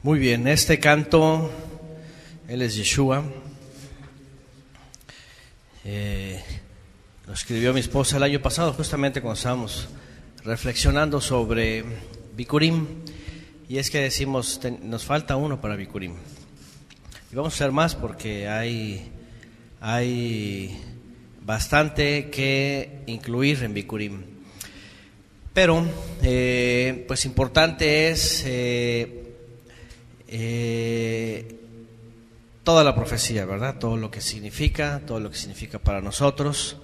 Muy bien, este canto, él es Yeshua. Lo escribió mi esposa el año pasado, justamente cuando estábamos reflexionando sobre Bikurim. Y es que decimos, nos falta uno para Bikurim. Y vamos a hacer más porque hay bastante que incluir en Bikurim. Pero, pues importante es toda la profecía, ¿verdad? Todo lo que significa para nosotros,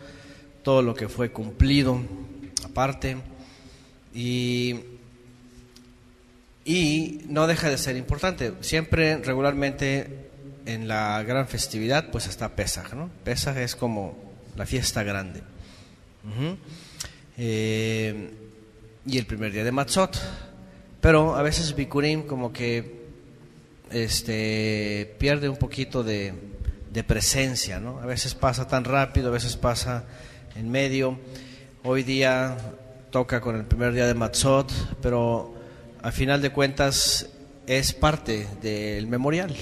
todo lo que fue cumplido aparte, y no deja de ser importante. Siempre, regularmente, en la gran festividad, pues está Pesaj, ¿no? Pesaj es como la fiesta grande. Y el primer día de Matzot. Pero a veces Bikurim como que pierde un poquito de presencia, ¿no? A veces pasa tan rápido, a veces pasa en medio. Hoy día toca con el primer día de Matzot, pero al final de cuentas es parte del memorial,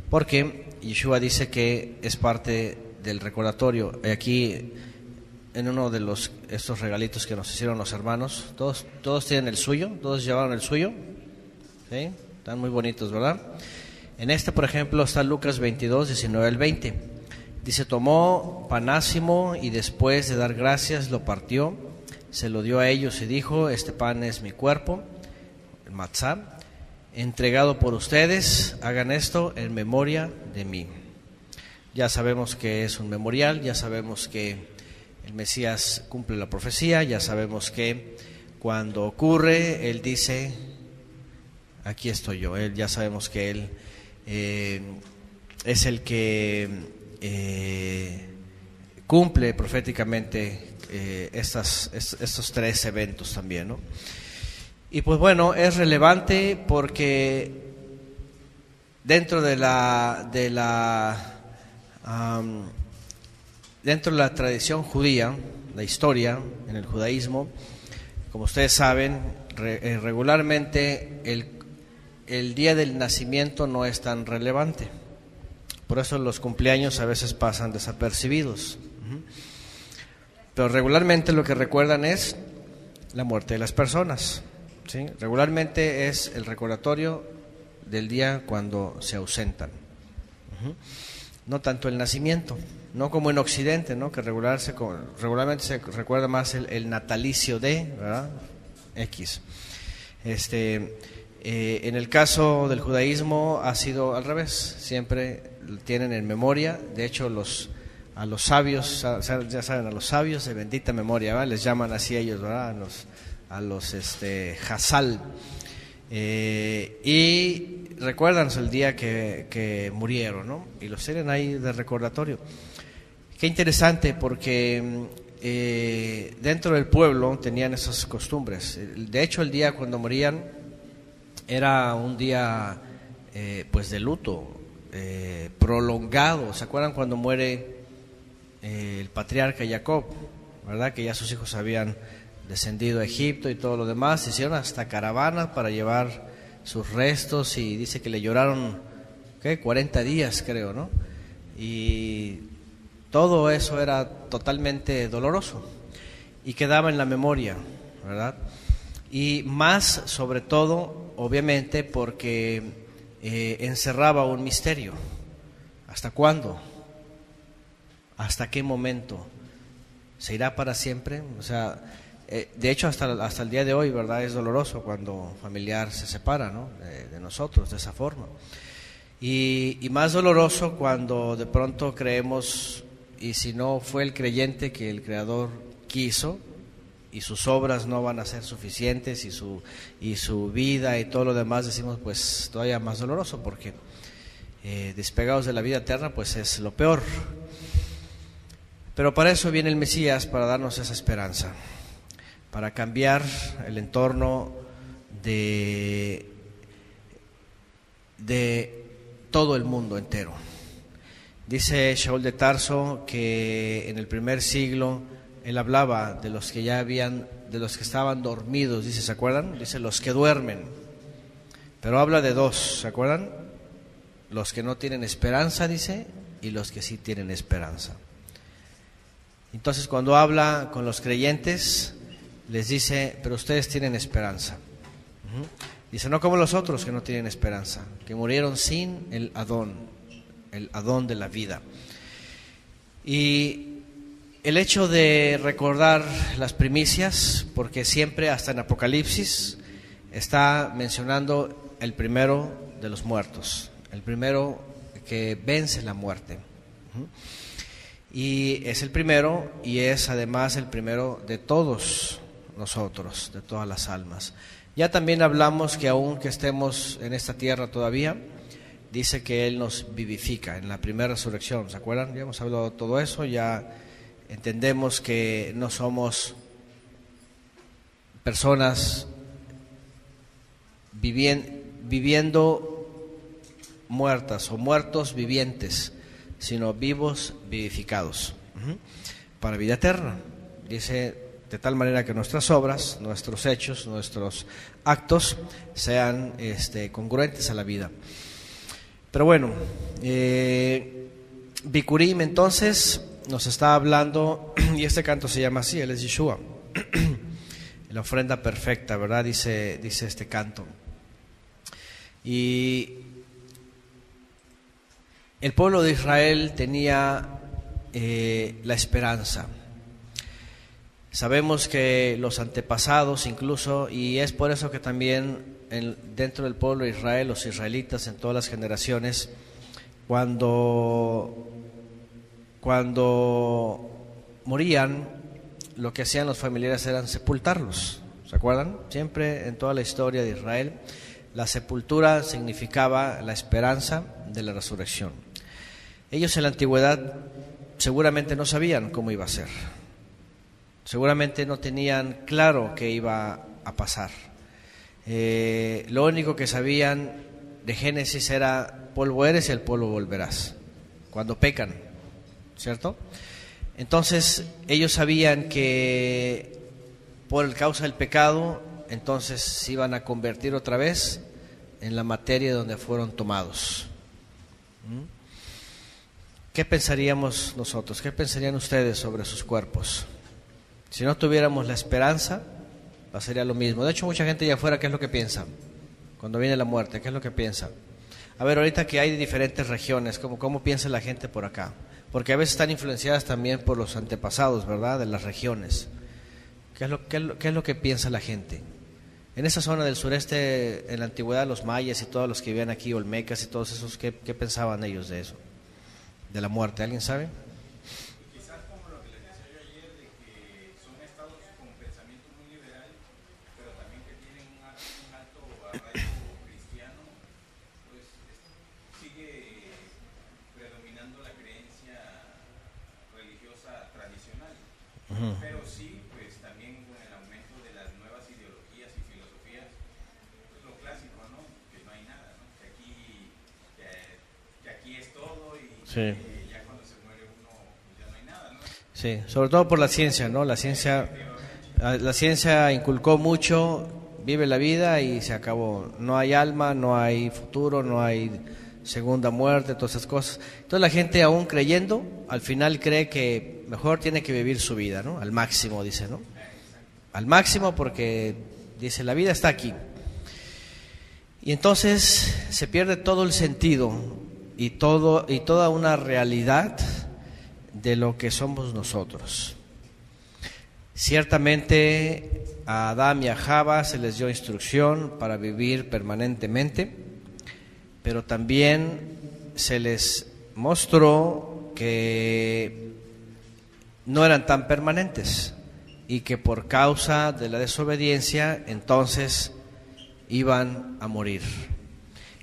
porque Yeshua dice que es parte del recordatorio. Aquí en uno de estos regalitos que nos hicieron los hermanos, todos tienen el suyo, todos llevaron el suyo, ¿sí? Están muy bonitos, ¿verdad? En por ejemplo, está Lucas 22, 19 al 20. Dice: tomó panásimo y después de dar gracias lo partió, se lo dio a ellos y dijo: este pan es mi cuerpo, el matzá, entregado por ustedes, hagan esto en memoria de mí. Ya sabemos que es un memorial, ya sabemos que el Mesías cumple la profecía, ya sabemos que cuando ocurre, Él dice: aquí estoy yo. Ya sabemos que Él es el que cumple proféticamente estos tres eventos también, ¿no? Y pues bueno, es relevante porque dentro de la tradición judía, la historia en el judaísmo, como ustedes saben, regularmente el día del nacimiento no es tan relevante. Por eso los cumpleaños a veces pasan desapercibidos. Pero regularmente lo que recuerdan es la muerte de las personas, ¿sí? Regularmente es el recordatorio del día cuando se ausentan. No tanto el nacimiento, no como en Occidente, ¿no? Que regularmente se recuerda más el natalicio de, ¿verdad? X. En el caso del judaísmo ha sido al revés, siempre tienen en memoria. De hecho, a los sabios, ya saben, a los sabios de bendita memoria, ¿verdad? Les llaman así ellos, ¿verdad? A los Hazal. Y recuerdan el día que murieron, ¿no? Y los tienen ahí de recordatorio. Qué interesante, porque dentro del pueblo tenían esas costumbres. De hecho, el día cuando morían era un día pues de luto prolongado. ¿Se acuerdan cuando muere el patriarca Jacob, verdad? Que ya sus hijos habían descendido a Egipto y todo lo demás. Hicieron hasta caravanas para llevar sus restos, y dice que le lloraron 40 días, creo, ¿no? Y todo eso era totalmente doloroso y quedaba en la memoria, ¿verdad? Y más, sobre todo, obviamente, porque encerraba un misterio. ¿Hasta cuándo? ¿Hasta qué momento? ¿Se irá para siempre? O sea, de hecho, hasta el día de hoy, ¿verdad? Es doloroso cuando un familiar se separa, ¿no? de nosotros, de esa forma. Y más doloroso cuando de pronto creemos, y si no fue el creyente que el Creador quiso, y sus obras no van a ser suficientes, y su vida y todo lo demás, decimos, pues todavía más doloroso, porque despegados de la vida eterna, pues es lo peor. Pero para eso viene el Mesías, para darnos esa esperanza, para cambiar el entorno de todo el mundo entero. Dice Shaul de Tarso que en el primer siglo él hablaba de los que estaban dormidos, dice, ¿se acuerdan? Dice, los que duermen. Pero habla de dos, ¿se acuerdan? Los que no tienen esperanza, dice, y los que sí tienen esperanza. Entonces, cuando habla con los creyentes, les dice, pero ustedes tienen esperanza. Dice, no como los otros que no tienen esperanza, que murieron sin el Adón de la vida. Y el hecho de recordar las primicias, porque siempre hasta en Apocalipsis está mencionando el primero de los muertos, el primero que vence la muerte. Y es el primero, y es además el primero de todos nosotros, de todas las almas. Ya también hablamos que aunque estemos en esta tierra todavía, dice que Él nos vivifica en la primera resurrección, ¿se acuerdan? Ya hemos hablado de todo eso, ya entendemos que no somos personas viviendo muertas o muertos vivientes, sino vivos vivificados para vida eterna. Dice, de tal manera que nuestras obras, nuestros hechos, nuestros actos sean congruentes a la vida. Pero bueno, Bikurim entonces nos está hablando, y este canto se llama así, él es Yeshua, la ofrenda perfecta, ¿verdad? Dice este canto. Y el pueblo de Israel tenía la esperanza. Sabemos que los antepasados incluso, y es por eso que también dentro del pueblo de Israel, los israelitas en todas las generaciones, cuando morían, lo que hacían los familiares eran sepultarlos. ¿Se acuerdan? Siempre en toda la historia de Israel, la sepultura significaba la esperanza de la resurrección. Ellos en la antigüedad seguramente no sabían cómo iba a ser. Seguramente no tenían claro qué iba a pasar. Lo único que sabían de Génesis era: polvo eres y al polvo volverás. Cuando pecan, ¿cierto? Entonces ellos sabían que por causa del pecado, entonces se iban a convertir otra vez en la materia donde fueron tomados. ¿Qué pensaríamos nosotros? ¿Qué pensarían ustedes sobre sus cuerpos? Si no tuviéramos la esperanza, pasaría lo mismo. De hecho, mucha gente allá afuera, ¿qué es lo que piensa? Cuando viene la muerte, ¿qué es lo que piensa? A ver, ahorita que hay diferentes regiones, ¿cómo piensa la gente por acá? Porque a veces están influenciadas también por los antepasados, ¿verdad? De las regiones. ¿Qué es lo que piensa la gente? En esa zona del sureste, en la antigüedad, los mayas y todos los que vivían aquí, olmecas y todos esos, ¿qué pensaban ellos de eso? De la muerte, ¿alguien sabe? Quizás como lo que les decía yo ayer, de que son estados con pensamiento muy liberal, pero también que tienen un alto arraigo cristiano, pues sigue predominando la creencia religiosa tradicional. Pero sí, pues también con el aumento de las nuevas ideologías y filosofías, pues lo clásico, ¿no? Que no hay nada, ¿no? Que aquí es todo y Sí. ya cuando se muere uno pues ya no hay nada, ¿no? Sí, sobre todo por la ciencia, ¿no? La ciencia inculcó mucho, vive la vida y se acabó. No hay alma, no hay futuro, no hay segunda muerte, todas esas cosas. Entonces la gente, aún creyendo, al final cree que mejor tiene que vivir su vida, ¿no? Al máximo, dice, ¿no? Al máximo, porque dice, la vida está aquí. Y entonces se pierde todo el sentido y toda una realidad de lo que somos nosotros. Ciertamente a Adán y a Java se les dio instrucción para vivir permanentemente, pero también se les mostró que no eran tan permanentes y que por causa de la desobediencia entonces iban a morir.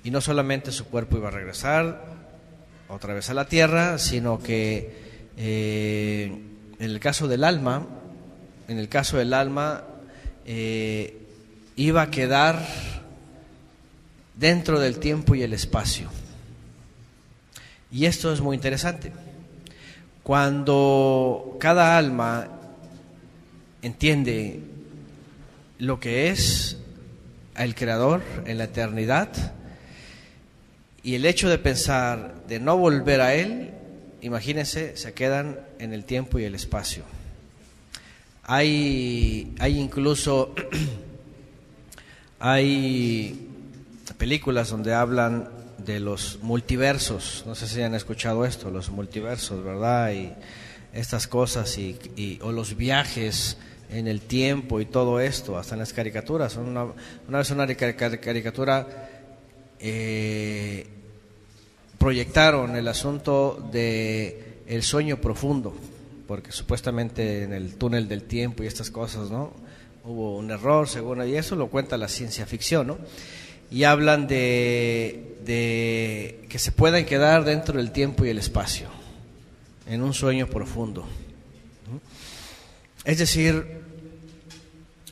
Y no solamente su cuerpo iba a regresar otra vez a la tierra, sino que en el caso del alma, iba a quedar dentro del tiempo y el espacio. Y esto es muy interesante. Cuando cada alma entiende lo que es, al Creador en la eternidad, y el hecho de pensar de no volver a Él, imagínense, se quedan en el tiempo y el espacio. Hay incluso hay películas donde hablan de los multiversos. No sé si han escuchado esto, los multiversos, ¿verdad? Y estas cosas o los viajes en el tiempo y todo esto, hasta en las caricaturas. Una vez una caricatura proyectaron el asunto de el sueño profundo, porque supuestamente en el túnel del tiempo y estas cosas, ¿no?, hubo un error, según, y eso lo cuenta la ciencia ficción, ¿no? Y hablan de que se puedan quedar dentro del tiempo y el espacio, en un sueño profundo. Es decir,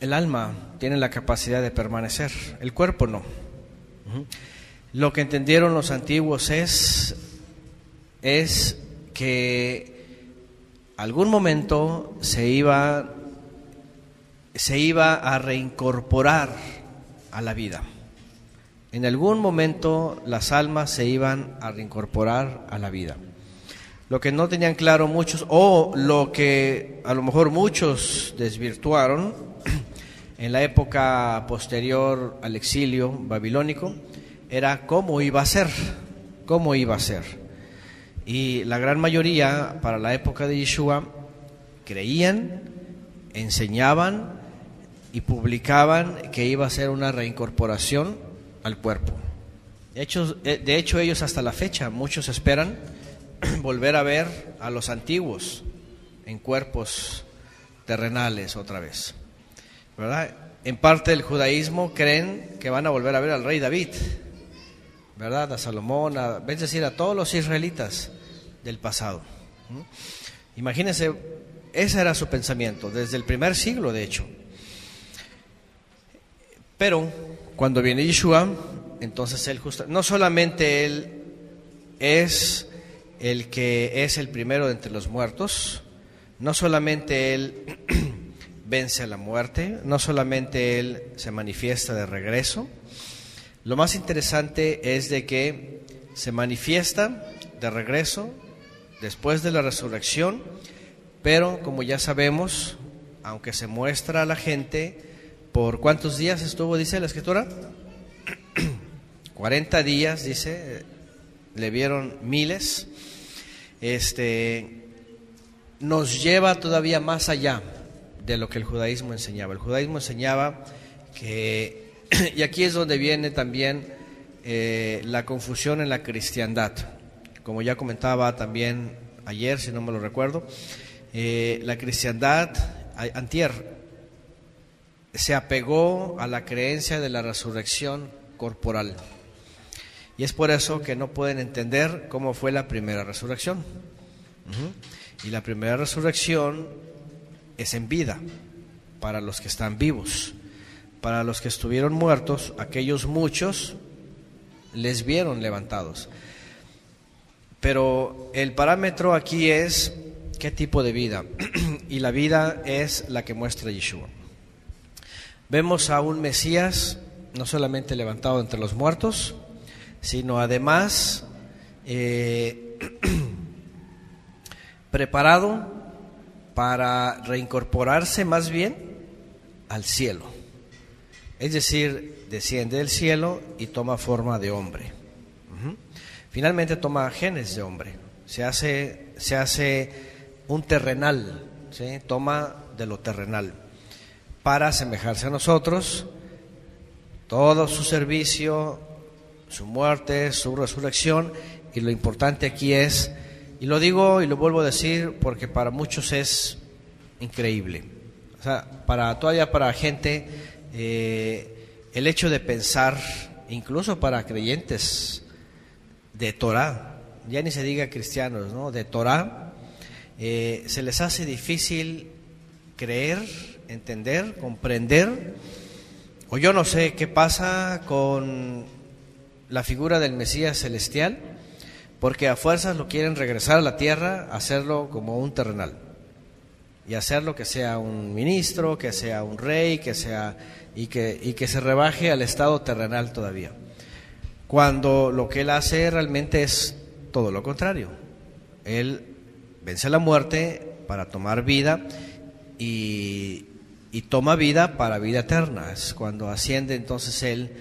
el alma tiene la capacidad de permanecer, el cuerpo no. Lo que entendieron los antiguos es que algún momento se iba a reincorporar a la vida. En algún momento las almas se iban a reincorporar a la vida. Lo que no tenían claro muchos, o lo que a lo mejor muchos desvirtuaron en la época posterior al exilio babilónico, era cómo iba a ser. Y la gran mayoría, para la época de Yeshua, creían, enseñaban y publicaban que iba a ser una reincorporación al cuerpo. De hecho, ellos hasta la fecha, muchos esperan volver a ver a los antiguos en cuerpos terrenales otra vez, ¿verdad? En parte del judaísmo creen que van a volver a ver al rey David, ¿verdad? A Salomón, es decir, a todos los israelitas del pasado. Imagínense, ese era su pensamiento desde el primer siglo, de hecho. Pero cuando viene Yeshua, entonces él no solamente él es el que es el primero de entre los muertos, no solamente él vence a la muerte, no solamente él se manifiesta de regreso. Lo más interesante es de que se manifiesta de regreso después de la resurrección, pero como ya sabemos, aunque se muestra a la gente, ¿por cuántos días estuvo, dice la Escritura? 40 días, dice, le vieron miles. Nos lleva todavía más allá de lo que el judaísmo enseñaba. El judaísmo enseñaba que, y aquí es donde viene también la confusión en la cristiandad, como ya comentaba también ayer, si no me lo recuerdo, la cristiandad, antier, se apegó a la creencia de la resurrección corporal, y es por eso que no pueden entender cómo fue la primera resurrección. Y la primera resurrección es en vida, para los que están vivos. Para los que estuvieron muertos, aquellos muchos les vieron levantados. Pero el parámetro aquí es qué tipo de vida, y la vida es la que muestra Yeshua. Vemos a un Mesías no solamente levantado entre los muertos, sino además preparado para reincorporarse más bien al cielo. Es decir, desciende del cielo y toma forma de hombre. Finalmente toma genes de hombre, se hace un terrenal, ¿sí? Toma de lo terrenal para asemejarse a nosotros. Todo su servicio, su muerte, su resurrección, y lo importante aquí es, y lo digo y lo vuelvo a decir porque para muchos es increíble, o sea, todavía para gente, el hecho de pensar, incluso para creyentes de Torah, ya ni se diga cristianos, ¿no?, de Torah, se les hace difícil creer, entender, comprender, o yo no sé qué pasa con la figura del Mesías celestial, porque a fuerzas lo quieren regresar a la tierra, hacerlo como un terrenal. y hacerlo que sea un ministro, que sea un rey, que se rebaje al estado terrenal todavía. Cuando lo que él hace realmente es todo lo contrario. Él vence la muerte para tomar vida y toma vida para vida eterna. Es cuando asciende, entonces él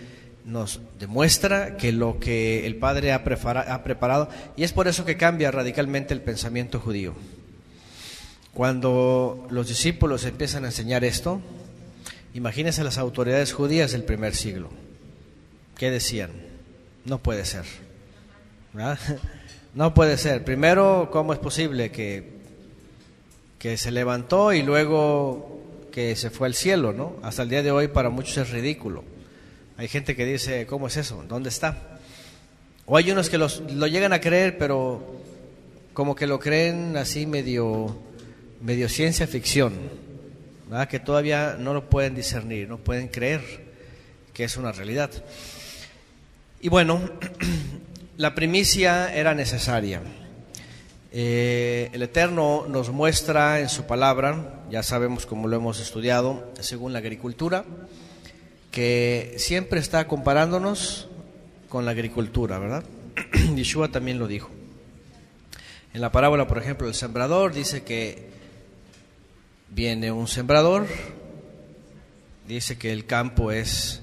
nos demuestra que lo que el Padre ha preparado, y es por eso que cambia radicalmente el pensamiento judío. Cuando los discípulos empiezan a enseñar esto, imagínense las autoridades judías del primer siglo. ¿Qué decían? No puede ser, ¿verdad? No puede ser. Primero, ¿cómo es posible que se levantó y luego que se fue al cielo, ¿no? Hasta el día de hoy para muchos es ridículo. Hay gente que dice, ¿cómo es eso? ¿Dónde está? O hay unos que lo llegan a creer, pero como que lo creen así medio ciencia ficción, ¿verdad? Que todavía no lo pueden discernir, no pueden creer que es una realidad. Y bueno, la primicia era necesaria. El Eterno nos muestra en su palabra, ya sabemos cómo lo hemos estudiado, según la agricultura, que siempre está comparándonos con la agricultura, ¿verdad? Yeshua también lo dijo. En la parábola, por ejemplo, del sembrador, dice que viene un sembrador, dice que el campo es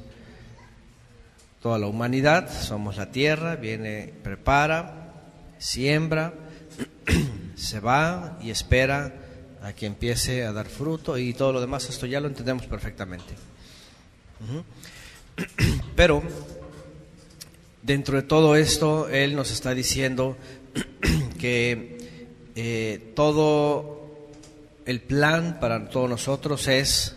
toda la humanidad, somos la tierra, viene, prepara, siembra, se va y espera a que empiece a dar fruto y todo lo demás. Esto ya lo entendemos perfectamente. Pero dentro de todo esto, Él nos está diciendo que todo el plan para todos nosotros es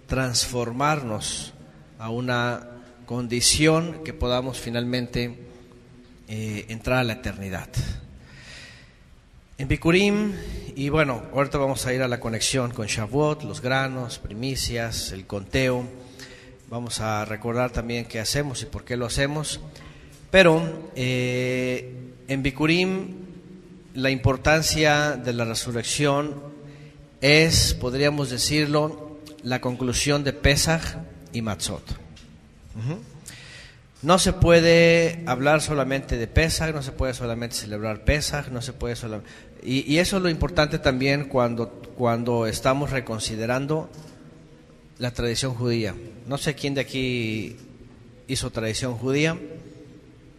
transformarnos a una condición que podamos finalmente entrar a la eternidad. En Bikurim, y bueno, ahorita vamos a ir a la conexión con Shavuot, los granos, primicias, el conteo. Vamos a recordar también qué hacemos y por qué lo hacemos. Pero en Bikurim la importancia de la resurrección es, podríamos decirlo, la conclusión de Pesaj y Matzot. No se puede hablar solamente de Pesaj, no se puede solamente celebrar Pesaj, no se puede solamente... Y eso es lo importante también cuando estamos reconsiderando la tradición judía. No sé quién de aquí hizo tradición judía,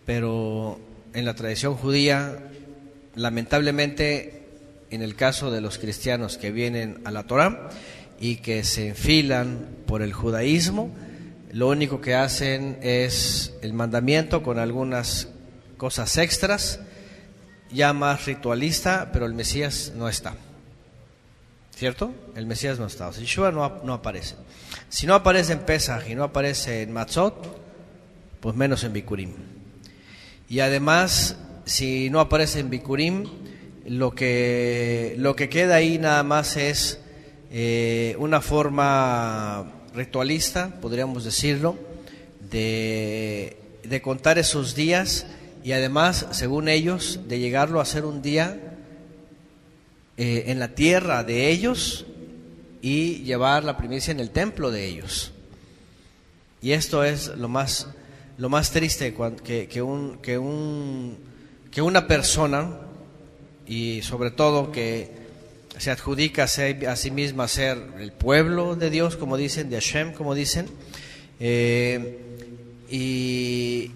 pero en la tradición judía, lamentablemente, en el caso de los cristianos que vienen a la Torá y que se enfilan por el judaísmo, lo único que hacen es el mandamiento con algunas cosas extras, ya más ritualista, pero el Mesías no está. ¿Cierto? El Mesías no está. O sea, Yeshua no aparece. Si no aparece en Pesaj y no aparece en Matzot, pues menos en Bikurim. Y además, si no aparece en Bikurim, lo que queda ahí nada más es una forma ritualista, podríamos decirlo, de contar esos días y además, según ellos, de llegarlo a ser un día en la tierra de ellos y llevar la primicia en el templo de ellos. Y esto es lo más triste, que una persona, y sobre todo que se adjudica a sí misma ser el pueblo de Dios, como dicen, de Hashem, como dicen, y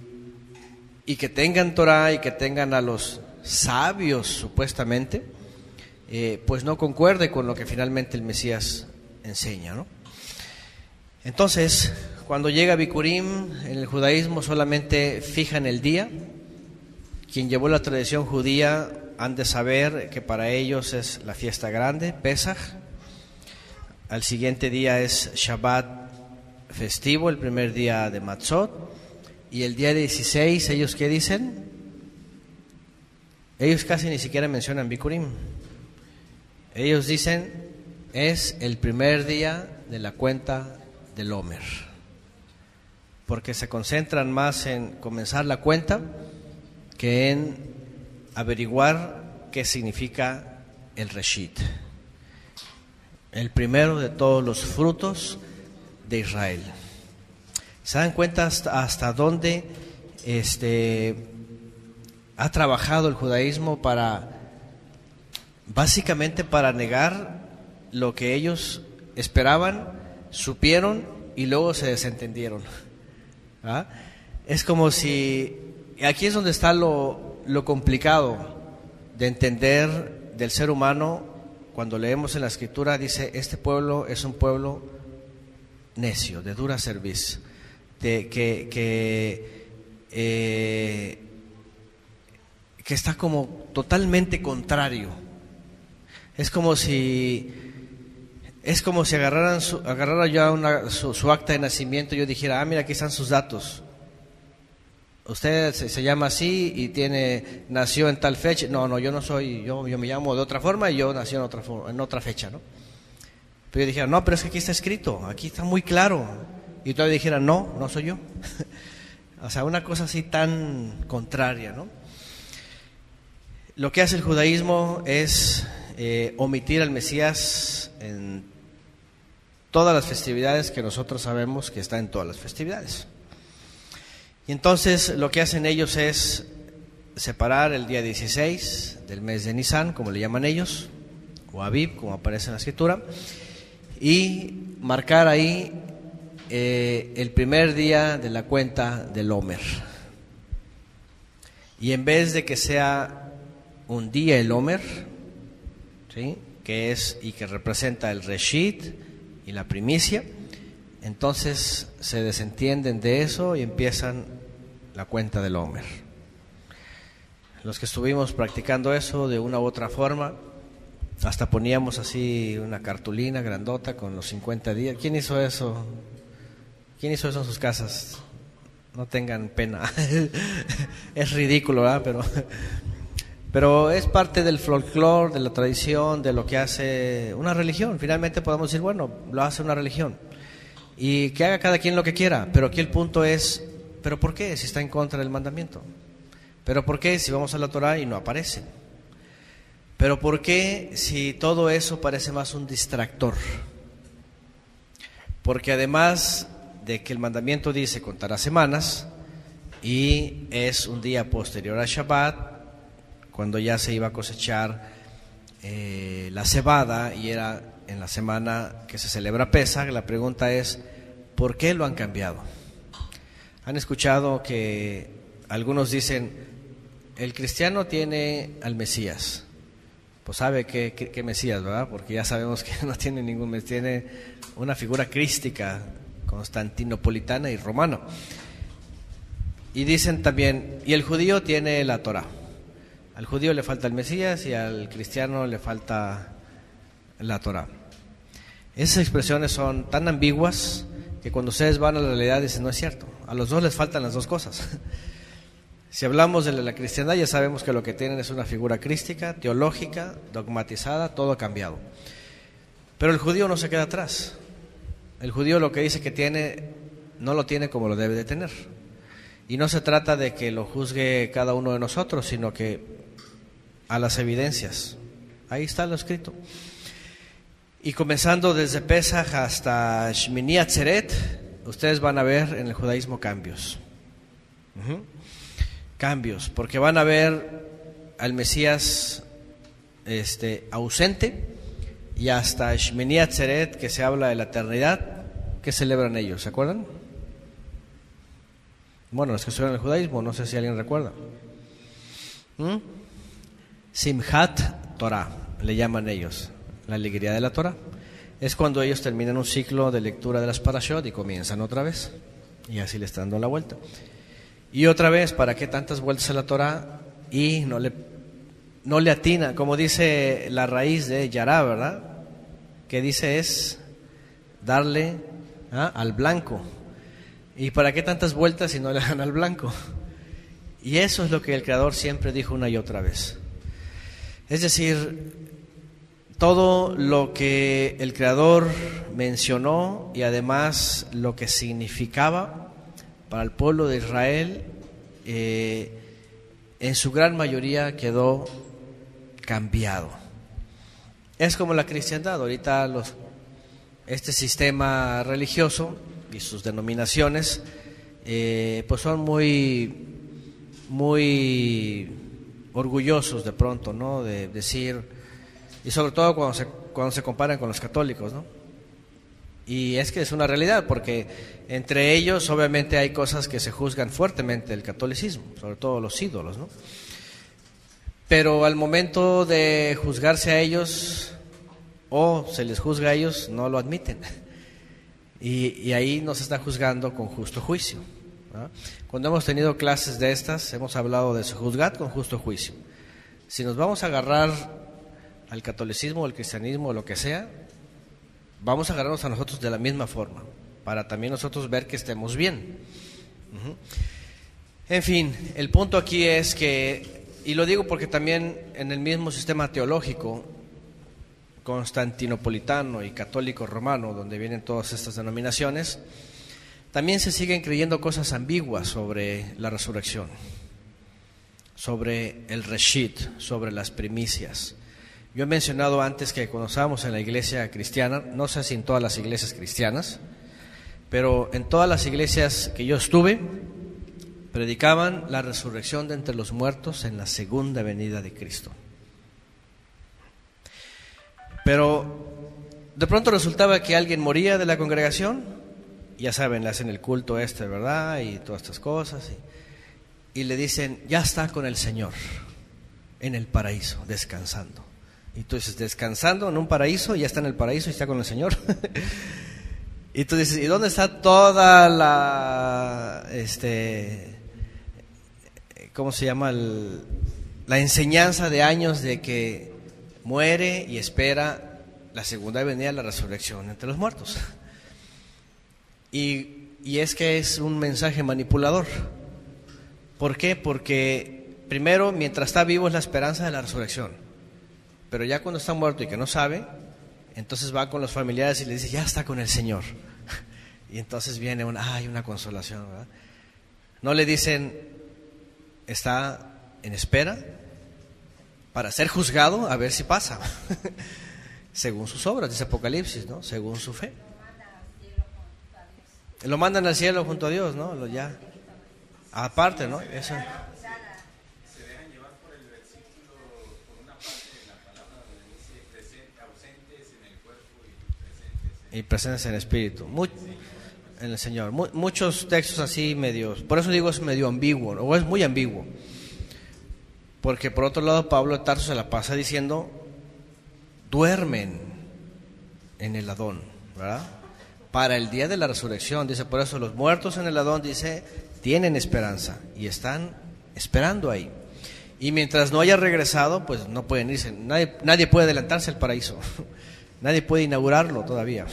que tengan Torah y que tengan a los sabios supuestamente, pues no concuerde con lo que finalmente el Mesías enseña, ¿no? Entonces, cuando llega Bikurim, en el judaísmo solamente fijan el día. Quien llevó la tradición judía han de saber que para ellos es la fiesta grande, Pesaj. Al siguiente día es Shabbat festivo, el primer día de Matzot. Y el día 16, ¿ellos qué dicen? Ellos casi ni siquiera mencionan Bikurim. Ellos dicen, es el primer día de la cuenta del Omer. Porque se concentran más en comenzar la cuenta que en averiguar qué significa el Reshit. el primero de todos los frutos de Israel. ¿Se dan cuenta hasta dónde ha trabajado el judaísmo básicamente para negar lo que ellos esperaban, supieron y luego se desentendieron? ¿Ah? Es como si, aquí es donde está lo complicado de entender del ser humano. Cuando leemos en la Escritura, dice, este pueblo es un pueblo necio, de dura cerviz, que está como totalmente contrario. Es como si agarrara ya su acta de nacimiento y yo dijera, mira, aquí están sus datos. Usted se llama así y nació en tal fecha. No, yo no soy, yo me llamo de otra forma y yo nací en otra fecha, ¿no? Pero yo dijera, no, pero es que aquí está escrito, aquí está muy claro. Y todavía dijera, no soy yo. O sea, una cosa así tan contraria, ¿no? Lo que hace el judaísmo es omitir al Mesías en todas las festividades que nosotros sabemos que está en todas las festividades. Y entonces lo que hacen ellos es separar el día 16 del mes de Nisan, como le llaman ellos, o Abib, como aparece en la Escritura, y marcar ahí el primer día de la cuenta del Omer. Y en vez de que sea un día el Omer, ¿sí?, que representa el Reshit y la primicia, entonces se desentienden de eso y empiezan la cuenta del Omer. Los que estuvimos practicando eso de una u otra forma, hasta poníamos así una cartulina grandota con los 50 días. ¿Quién hizo eso? ¿Quién hizo eso en sus casas? No tengan pena. Es ridículo, ¿verdad? Pero es parte del folclore, de la tradición, de lo que hace una religión. Finalmente podemos decir, bueno, lo hace una religión. Y que haga cada quien lo que quiera. Pero aquí el punto es, ¿pero por qué si está en contra del mandamiento? ¿Pero por qué si vamos a la Torah y no aparece? ¿Pero por qué si todo eso parece más un distractor? Porque además de que el mandamiento dice contará semanas y es un día posterior a Shabbat, cuando ya se iba a cosechar la cebada y era en la semana que se celebra Pesaj, la pregunta es, ¿por qué lo han cambiado? Han escuchado que algunos dicen, el cristiano tiene al Mesías. Pues sabe qué Mesías, ¿verdad? Porque ya sabemos que no tiene ningún Mesías, tiene una figura crística, constantinopolitana y romana. Y dicen también, y el judío tiene la Torah. Al judío le falta el Mesías y al cristiano le falta la Torah. Esas expresiones son tan ambiguas que cuando ustedes van a la realidad dicen, no es cierto, a los dos les faltan las dos cosas. Si hablamos de la cristiandad, ya sabemos que lo que tienen es una figura crística, teológica, dogmatizada, todo cambiado. Pero el judío no se queda atrás. El judío lo que dice que tiene, no lo tiene como lo debe de tener. Y no se trata de que lo juzgue cada uno de nosotros, sino que a las evidencias. Ahí está lo escrito. Y comenzando desde Pesaj hasta Shmini Atzeret, ustedes van a ver en el judaísmo cambios. Cambios, porque van a ver al Mesías ausente, y hasta Shmini Atzeret, que se habla de la eternidad, que celebran ellos, ¿se acuerdan? Bueno, los que estuvieron en el judaísmo, no sé si alguien recuerda. Simchat Torah, le llaman ellos, la alegría de la Torah. Es cuando ellos terminan un ciclo de lectura de las parashot y comienzan otra vez, y así le están dando la vuelta. Y otra vez, ¿para qué tantas vueltas a la Torah? Y no le atina, como dice la raíz de Yará, ¿verdad? Que dice es darle al blanco. ¿Y para qué tantas vueltas si no le dan al blanco? Y eso es lo que el Creador siempre dijo una y otra vez. Es decir, todo lo que el Creador mencionó y además lo que significaba para el pueblo de Israel, en su gran mayoría quedó cambiado. Es como la cristiandad. Ahorita este sistema religioso y sus denominaciones pues son muy orgullosos de pronto, ¿no? De decir, y sobre todo cuando se comparan con los católicos, ¿no? Y es que es una realidad, porque entre ellos obviamente hay cosas que se juzgan fuertemente del catolicismo, sobre todo los ídolos, ¿no? Pero al momento de juzgarse a ellos, o se les juzga a ellos, no lo admiten. Y ahí nos está juzgando con justo juicio, ¿no? Cuando hemos tenido clases de estas, hemos hablado de juzgar con justo juicio. Si nos vamos a agarrar al catolicismo, al cristianismo, o lo que sea, vamos a agarrarnos a nosotros de la misma forma, para también nosotros ver que estemos bien. En fin, el punto aquí es que, y lo digo porque también en el mismo sistema teológico constantinopolitano y católico romano, donde vienen todas estas denominaciones, también se siguen creyendo cosas ambiguas sobre la resurrección, sobre el reshit, sobre las primicias. Yo he mencionado antes que cuando estábamos en la iglesia cristiana, no sé si en todas las iglesias cristianas, pero en todas las iglesias que yo estuve, predicaban la resurrección de entre los muertos en la segunda venida de Cristo. Pero de pronto resultaba que alguien moría de la congregación, ya saben, le hacen el culto ¿verdad? Y todas estas cosas, y le dicen, ya está con el Señor en el paraíso, descansando. Y tú dices, descansando en un paraíso, ya está en el paraíso y está con el Señor. Y tú dices, ¿y dónde está toda la, ¿cómo se llama? La enseñanza de años de que muere y espera la segunda venida, la resurrección entre los muertos? Y es que es un mensaje manipulador. ¿Por qué? Porque primero, mientras está vivo es la esperanza de la resurrección, pero ya cuando está muerto y que no sabe, entonces va con los familiares y le dice, ya está con el Señor. Y entonces viene una consolación, ¿verdad? No le dicen, está en espera para ser juzgado a ver si pasa. Según sus obras, dice Apocalipsis, ¿no? Según su fe. Lo mandan al cielo junto a Dios, ¿no? Ya. Aparte, ¿no? Eso. Se dejan llevar por el versículo, por una parte de la palabra donde dice ausentes en el cuerpo y presentes en el espíritu. En el Señor. Muchos textos así medios. Por eso digo es medio ambiguo, o es muy ambiguo. Porque por otro lado Pablo de Tarso se la pasa diciendo, duermen en el Adón, ¿verdad? Para el día de la resurrección, dice, por eso los muertos en el Adón, dice, tienen esperanza y están esperando ahí. Y mientras no haya regresado, pues no pueden irse. Nadie puede adelantarse al paraíso. Nadie puede inaugurarlo todavía.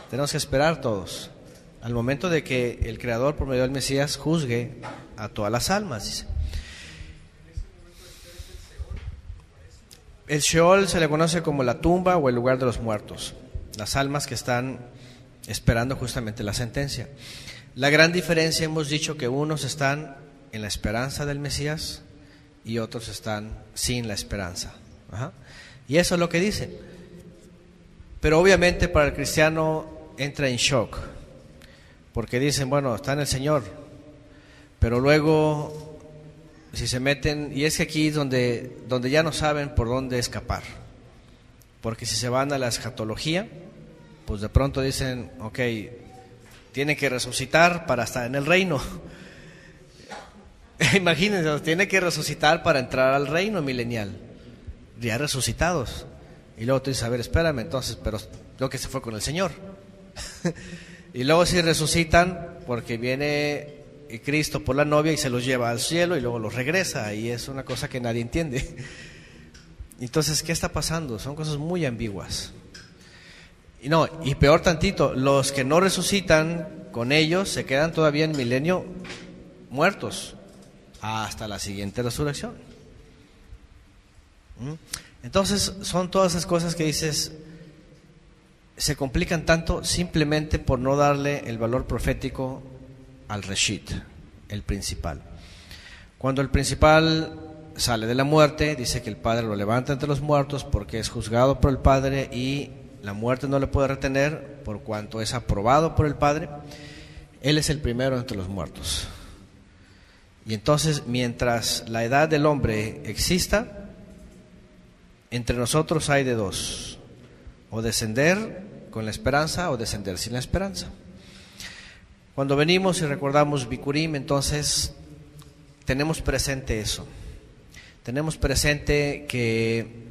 Tenemos que esperar todos al momento de que el Creador, por medio del Mesías, juzgue a todas las almas, dice. El Sheol se le conoce como la tumba o el lugar de los muertos, las almas que están esperando justamente la sentencia. La gran diferencia, hemos dicho que unos están en la esperanza del Mesías y otros están sin la esperanza. Y eso es lo que dice. Pero obviamente para el cristiano entra en shock, porque dicen, bueno, está en el Señor, pero luego si se meten, y es que aquí es donde ya no saben por dónde escapar, porque si se van a la escatología, pues de pronto dicen, ok, tiene que resucitar para estar en el reino. Imagínense, tiene que resucitar para entrar al reino milenial, ya resucitados. Y luego tú dices, a ver, espérame, entonces, pero lo que se fue con el Señor. Y luego si resucitan, porque viene Cristo por la novia y se los lleva al cielo y luego los regresa, y es una cosa que nadie entiende. Entonces, ¿qué está pasando? Son cosas muy ambiguas. Y peor tantito, los que no resucitan con ellos se quedan todavía en milenio muertos hasta la siguiente resurrección. Entonces son todas esas cosas que dices, se complican tanto simplemente por no darle el valor profético al reshit, el principal. Cuando el principal sale de la muerte, dice que el Padre lo levanta entre los muertos porque es juzgado por el Padre y la muerte no le puede retener por cuanto es aprobado por el Padre. Él es el primero entre los muertos. Y entonces, mientras la edad del hombre exista, entre nosotros hay de dos: o descender con la esperanza o descender sin la esperanza. Cuando venimos y recordamos Bikurim, entonces tenemos presente eso. Tenemos presente que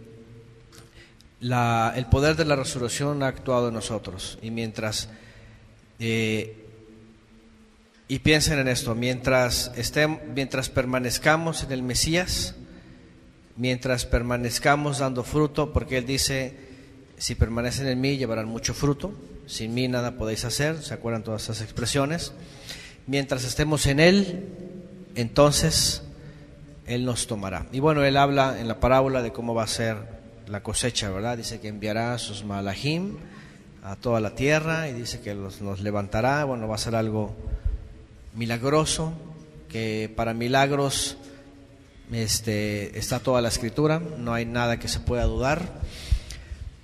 el poder de la resurrección ha actuado en nosotros. Y mientras, y piensen en esto, mientras permanezcamos en el Mesías, mientras permanezcamos dando fruto, porque Él dice: si permanecen en mí, llevarán mucho fruto. Sin mí nada podéis hacer. ¿Se acuerdan todas esas expresiones? Mientras estemos en Él, entonces Él nos tomará. Y bueno, Él habla en la parábola de cómo va a ser la cosecha, ¿verdad? Dice que enviará a sus malajim a toda la tierra, y dice que nos levantará. Bueno, va a ser algo milagroso, que para milagros está toda la Escritura, no hay nada que se pueda dudar.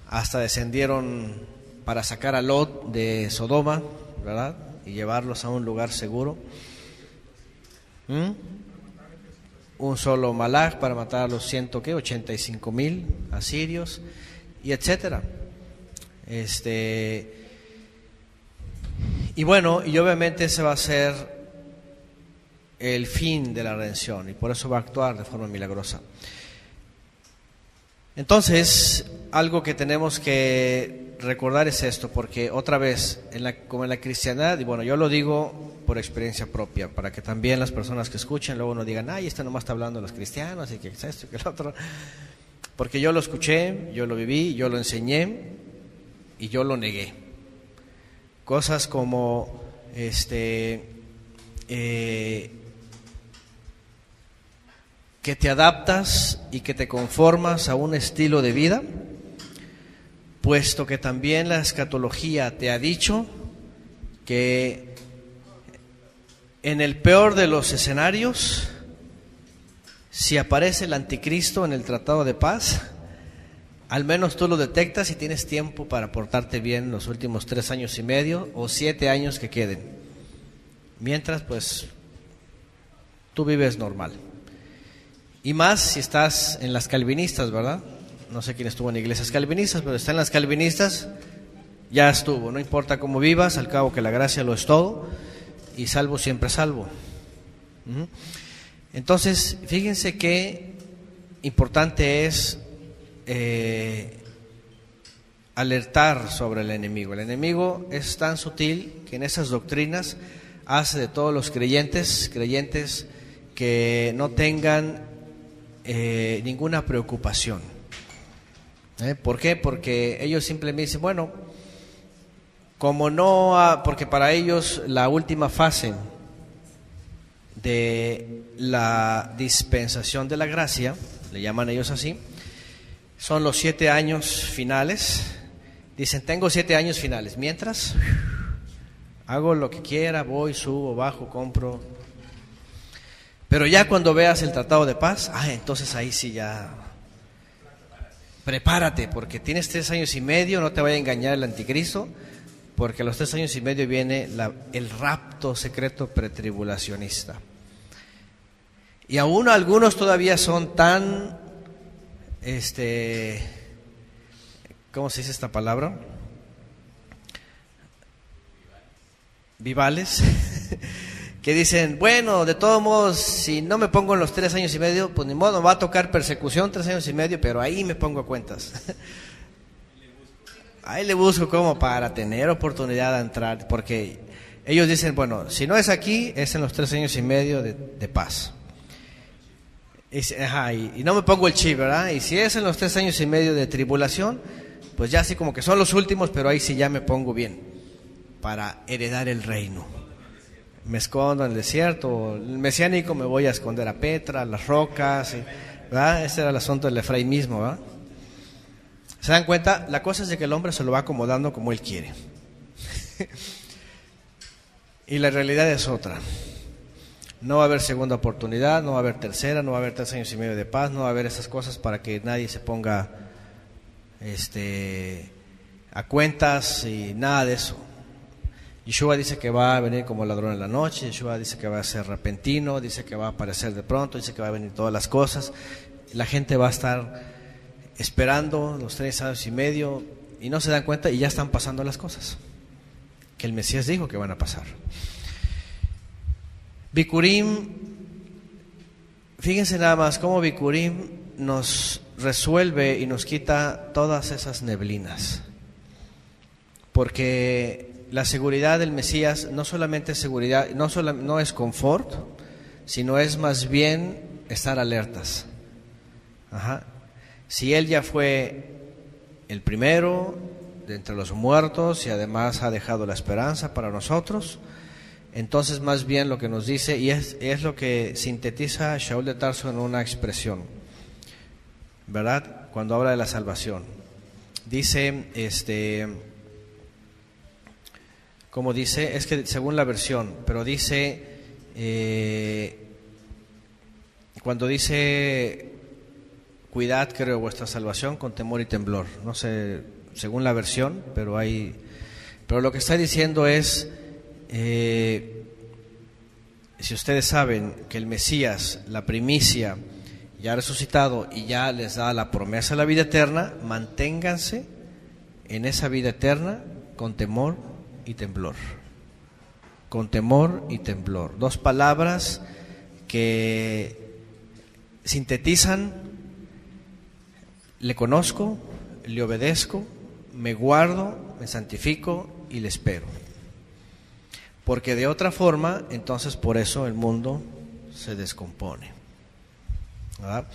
Hasta descendieron para sacar a Lot de Sodoma, ¿verdad? Y llevarlos a un lugar seguro. Un solo malaj para matar a los 85,000 asirios, y etcétera. Y bueno, y obviamente ese va a ser el fin de la redención, y por eso va a actuar de forma milagrosa. Entonces, algo que tenemos que recordar es esto, porque otra vez, como en la cristiandad, y bueno, yo lo digo por experiencia propia, para que también las personas que escuchen luego no digan: ay, este nomás está hablando de los cristianos, y que es esto y que el otro. Porque yo lo escuché, yo lo viví, yo lo enseñé, y yo lo negué. Cosas como que te adaptas y que te conformas a un estilo de vida, puesto que también la escatología te ha dicho que en el peor de los escenarios, si aparece el anticristo en el tratado de paz, al menos tú lo detectas y tienes tiempo para portarte bien los últimos 3 años y medio o 7 años que queden. Mientras, pues, tú vives normal. Y más si estás en las calvinistas, ¿verdad? No sé quién estuvo en iglesias calvinistas, pero está en las calvinistas, ya estuvo. No importa cómo vivas, al cabo que la gracia lo es todo, y salvo siempre salvo. Entonces, fíjense qué importante es alertar sobre el enemigo. El enemigo es tan sutil que en esas doctrinas hace de todos los creyentes que no tengan ninguna preocupación. ¿Por qué? Porque ellos simplemente dicen, bueno, porque para ellos la última fase de la dispensación de la gracia, le llaman ellos así, son los 7 años finales. Dicen, tengo 7 años finales, mientras hago lo que quiera, voy, subo, bajo, compro. Pero ya cuando veas el tratado de paz, entonces ahí sí ya prepárate, porque tienes 3 años y medio, no te vaya a engañar el anticristo, porque a los 3 años y medio viene el rapto secreto pretribulacionista. Y aún algunos todavía son tan, ¿cómo se dice esta palabra? Vivales, que dicen, bueno, de todos modos, si no me pongo en los 3 años y medio, pues ni modo, me va a tocar persecución 3 años y medio, pero ahí me pongo a cuentas. Ahí le busco como para tener oportunidad de entrar, porque ellos dicen, bueno, si no es aquí, es en los 3 años y medio de paz. Y no me pongo el chip, ¿verdad? Y si es en los 3 años y medio de tribulación, pues ya así como que son los últimos, pero ahí sí ya me pongo bien para heredar el reino. Me escondo en el desierto, el mesiánico me voy a esconder a Petra, a las rocas, ¿verdad? Ese era el asunto del efraimismo, ¿verdad? ¿Se dan cuenta? La cosa es de que el hombre se lo va acomodando como él quiere. Y la realidad es otra. No va a haber segunda oportunidad, no va a haber tercera, no va a haber 3 años y medio de paz, no va a haber esas cosas para que nadie se ponga a cuentas y nada de eso. Yeshua dice que va a venir como ladrón en la noche, Yeshua dice que va a ser repentino, dice que va a aparecer de pronto, dice que va a venir todas las cosas. La gente va a estar esperando los 3 años y medio y no se dan cuenta y ya están pasando las cosas que el Mesías dijo que van a pasar. Bikurim, fíjense nada más cómo Bikurim nos resuelve y nos quita todas esas neblinas, porque la seguridad del Mesías no solamente es seguridad, no es confort, sino es más bien estar alertas. Si Él ya fue el primero de entre los muertos y además ha dejado la esperanza para nosotros, entonces más bien lo que nos dice, y es lo que sintetiza Shaul de Tarso en una expresión, ¿verdad? Cuando habla de la salvación, dice, como dice, es que según la versión, pero dice, cuando dice, cuidad, creo, vuestra salvación con temor y temblor, no sé, según la versión, pero lo que está diciendo es, si ustedes saben que el Mesías, la primicia, ya ha resucitado y ya les da la promesa de la vida eterna, manténganse en esa vida eterna con temor y temblor. Con temor y temblor. 2 palabras que sintetizan: le conozco, le obedezco, me guardo, me santifico y le espero. Porque de otra forma, entonces por eso el mundo se descompone, ¿verdad?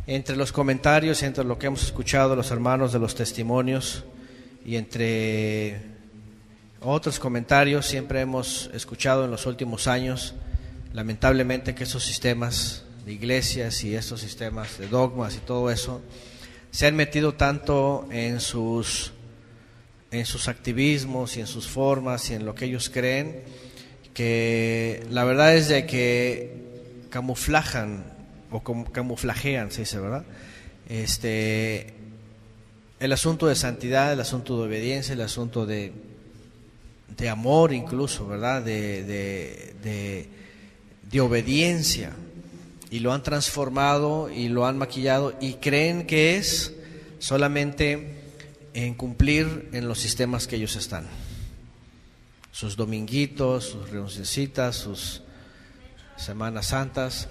Entre los comentarios, entre lo que hemos escuchado los hermanos de los testimonios y entre otros comentarios, siempre hemos escuchado en los últimos años, lamentablemente, que esos sistemas de iglesias y esos sistemas de dogmas y todo eso se han metido tanto en sus activismos y en sus formas y en lo que ellos creen, que la verdad es de que camuflajean, se dice, ¿verdad? El asunto de santidad, el asunto de obediencia, el asunto de amor incluso, ¿verdad? De obediencia, y lo han transformado y lo han maquillado y creen que es solamente en cumplir en los sistemas que ellos están, sus dominguitos, sus reunioncitas, sus Semanas Santas.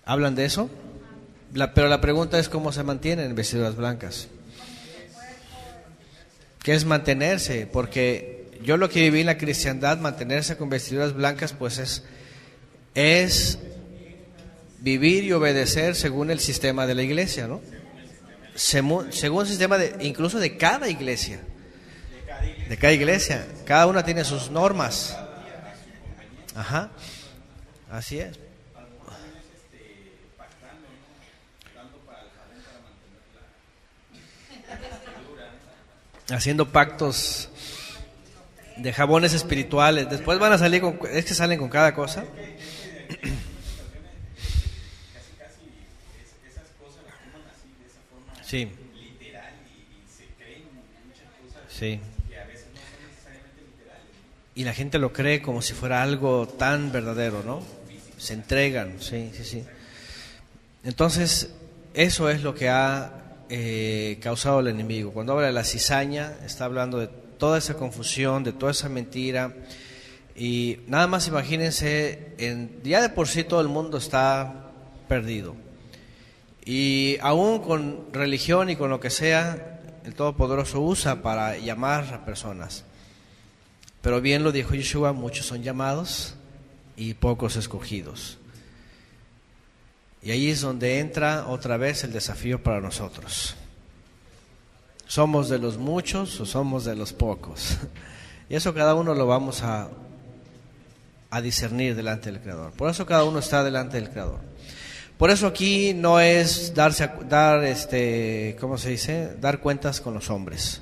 ¿Hablan de eso? Pero la pregunta es cómo se mantienen en vestiduras blancas. ¿Qué es mantenerse? Porque yo lo que viví en la cristiandad, mantenerse con vestiduras blancas, pues es vivir y obedecer según el sistema de la iglesia, ¿no? Según el sistema incluso de cada iglesia. De cada iglesia. Cada una tiene sus normas. Ajá. Así es. Haciendo pactos de jabones espirituales. Después van a salir es que salen con cada cosa. Sí. Sí. Y la gente lo cree como si fuera algo tan verdadero, ¿no? Se entregan, sí. Entonces, eso es lo que ha causado el enemigo. Cuando habla de la cizaña, está hablando de toda esa confusión, de toda esa mentira. Y nada más imagínense, ya de por sí todo el mundo está perdido. Y aún con religión y con lo que sea, el Todopoderoso usa para llamar a personas. Pero bien lo dijo Yeshua, muchos son llamados y pocos escogidos. Y ahí es donde entra otra vez el desafío para nosotros. ¿Somos de los muchos o somos de los pocos? Y eso cada uno lo vamos a discernir delante del Creador. Por eso cada uno está delante del Creador. Por eso aquí no es dar cuentas con los hombres,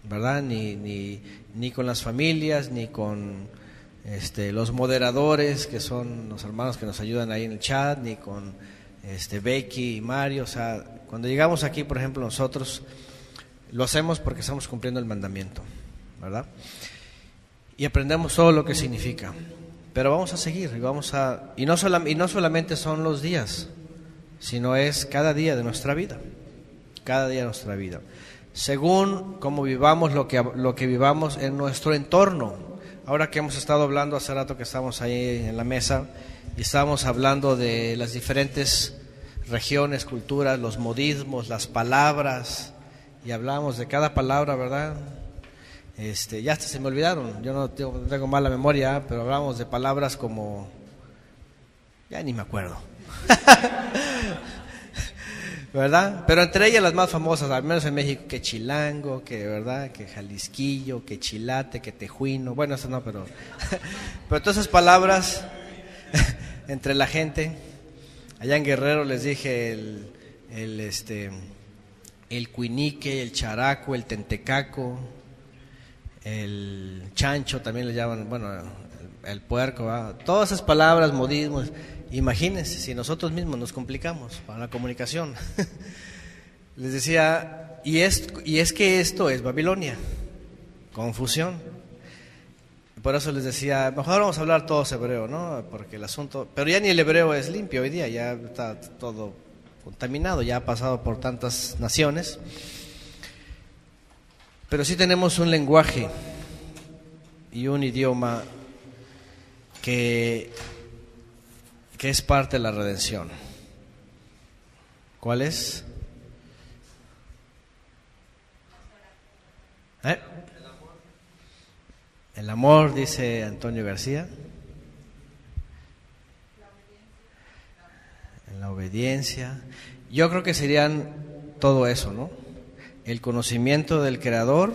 ¿verdad? Ni con las familias, ni con los moderadores, que son los hermanos que nos ayudan ahí en el chat, ni con Becky y Mario. O sea, Cuando llegamos aquí, por ejemplo, nosotros lo hacemos porque estamos cumpliendo el mandamiento, ¿verdad? Y aprendemos todo lo que significa. Pero vamos a seguir y no solamente son los días, sino es cada día de nuestra vida. Cada día de nuestra vida. Según cómo vivamos lo que vivamos en nuestro entorno. Ahora que hemos estado hablando, hace rato que estamos ahí en la mesa, y estábamos hablando de las diferentes regiones, culturas, los modismos, las palabras, y hablamos de cada palabra, ¿verdad? Ya hasta se me olvidaron, yo no tengo mala memoria, pero hablamos de palabras como, ya ni me acuerdo, ¿verdad? Pero entre ellas las más famosas, al menos en México, que chilango, que verdad, que jalisquillo, que chilate, que tejuino, bueno, eso no, pero todas esas palabras entre la gente. Allá en Guerrero les dije el cuinique, el characo, el tentecaco, el chancho también le llaman, bueno, el puerco, ¿verdad? Todas esas palabras, modismos. Imagínense si nosotros mismos nos complicamos para la comunicación. Les decía, y es que esto es Babilonia, confusión. Por eso les decía, mejor vamos a hablar todos hebreo, ¿no? Porque el asunto, pero ya ni el hebreo es limpio hoy día, ya está todo contaminado, ya ha pasado por tantas naciones. Pero sí tenemos un lenguaje y un idioma que es parte de la redención. ¿Cuál es? El amor, dice Antonio García. En la obediencia. Yo creo que serían todo eso, ¿no? El conocimiento del Creador,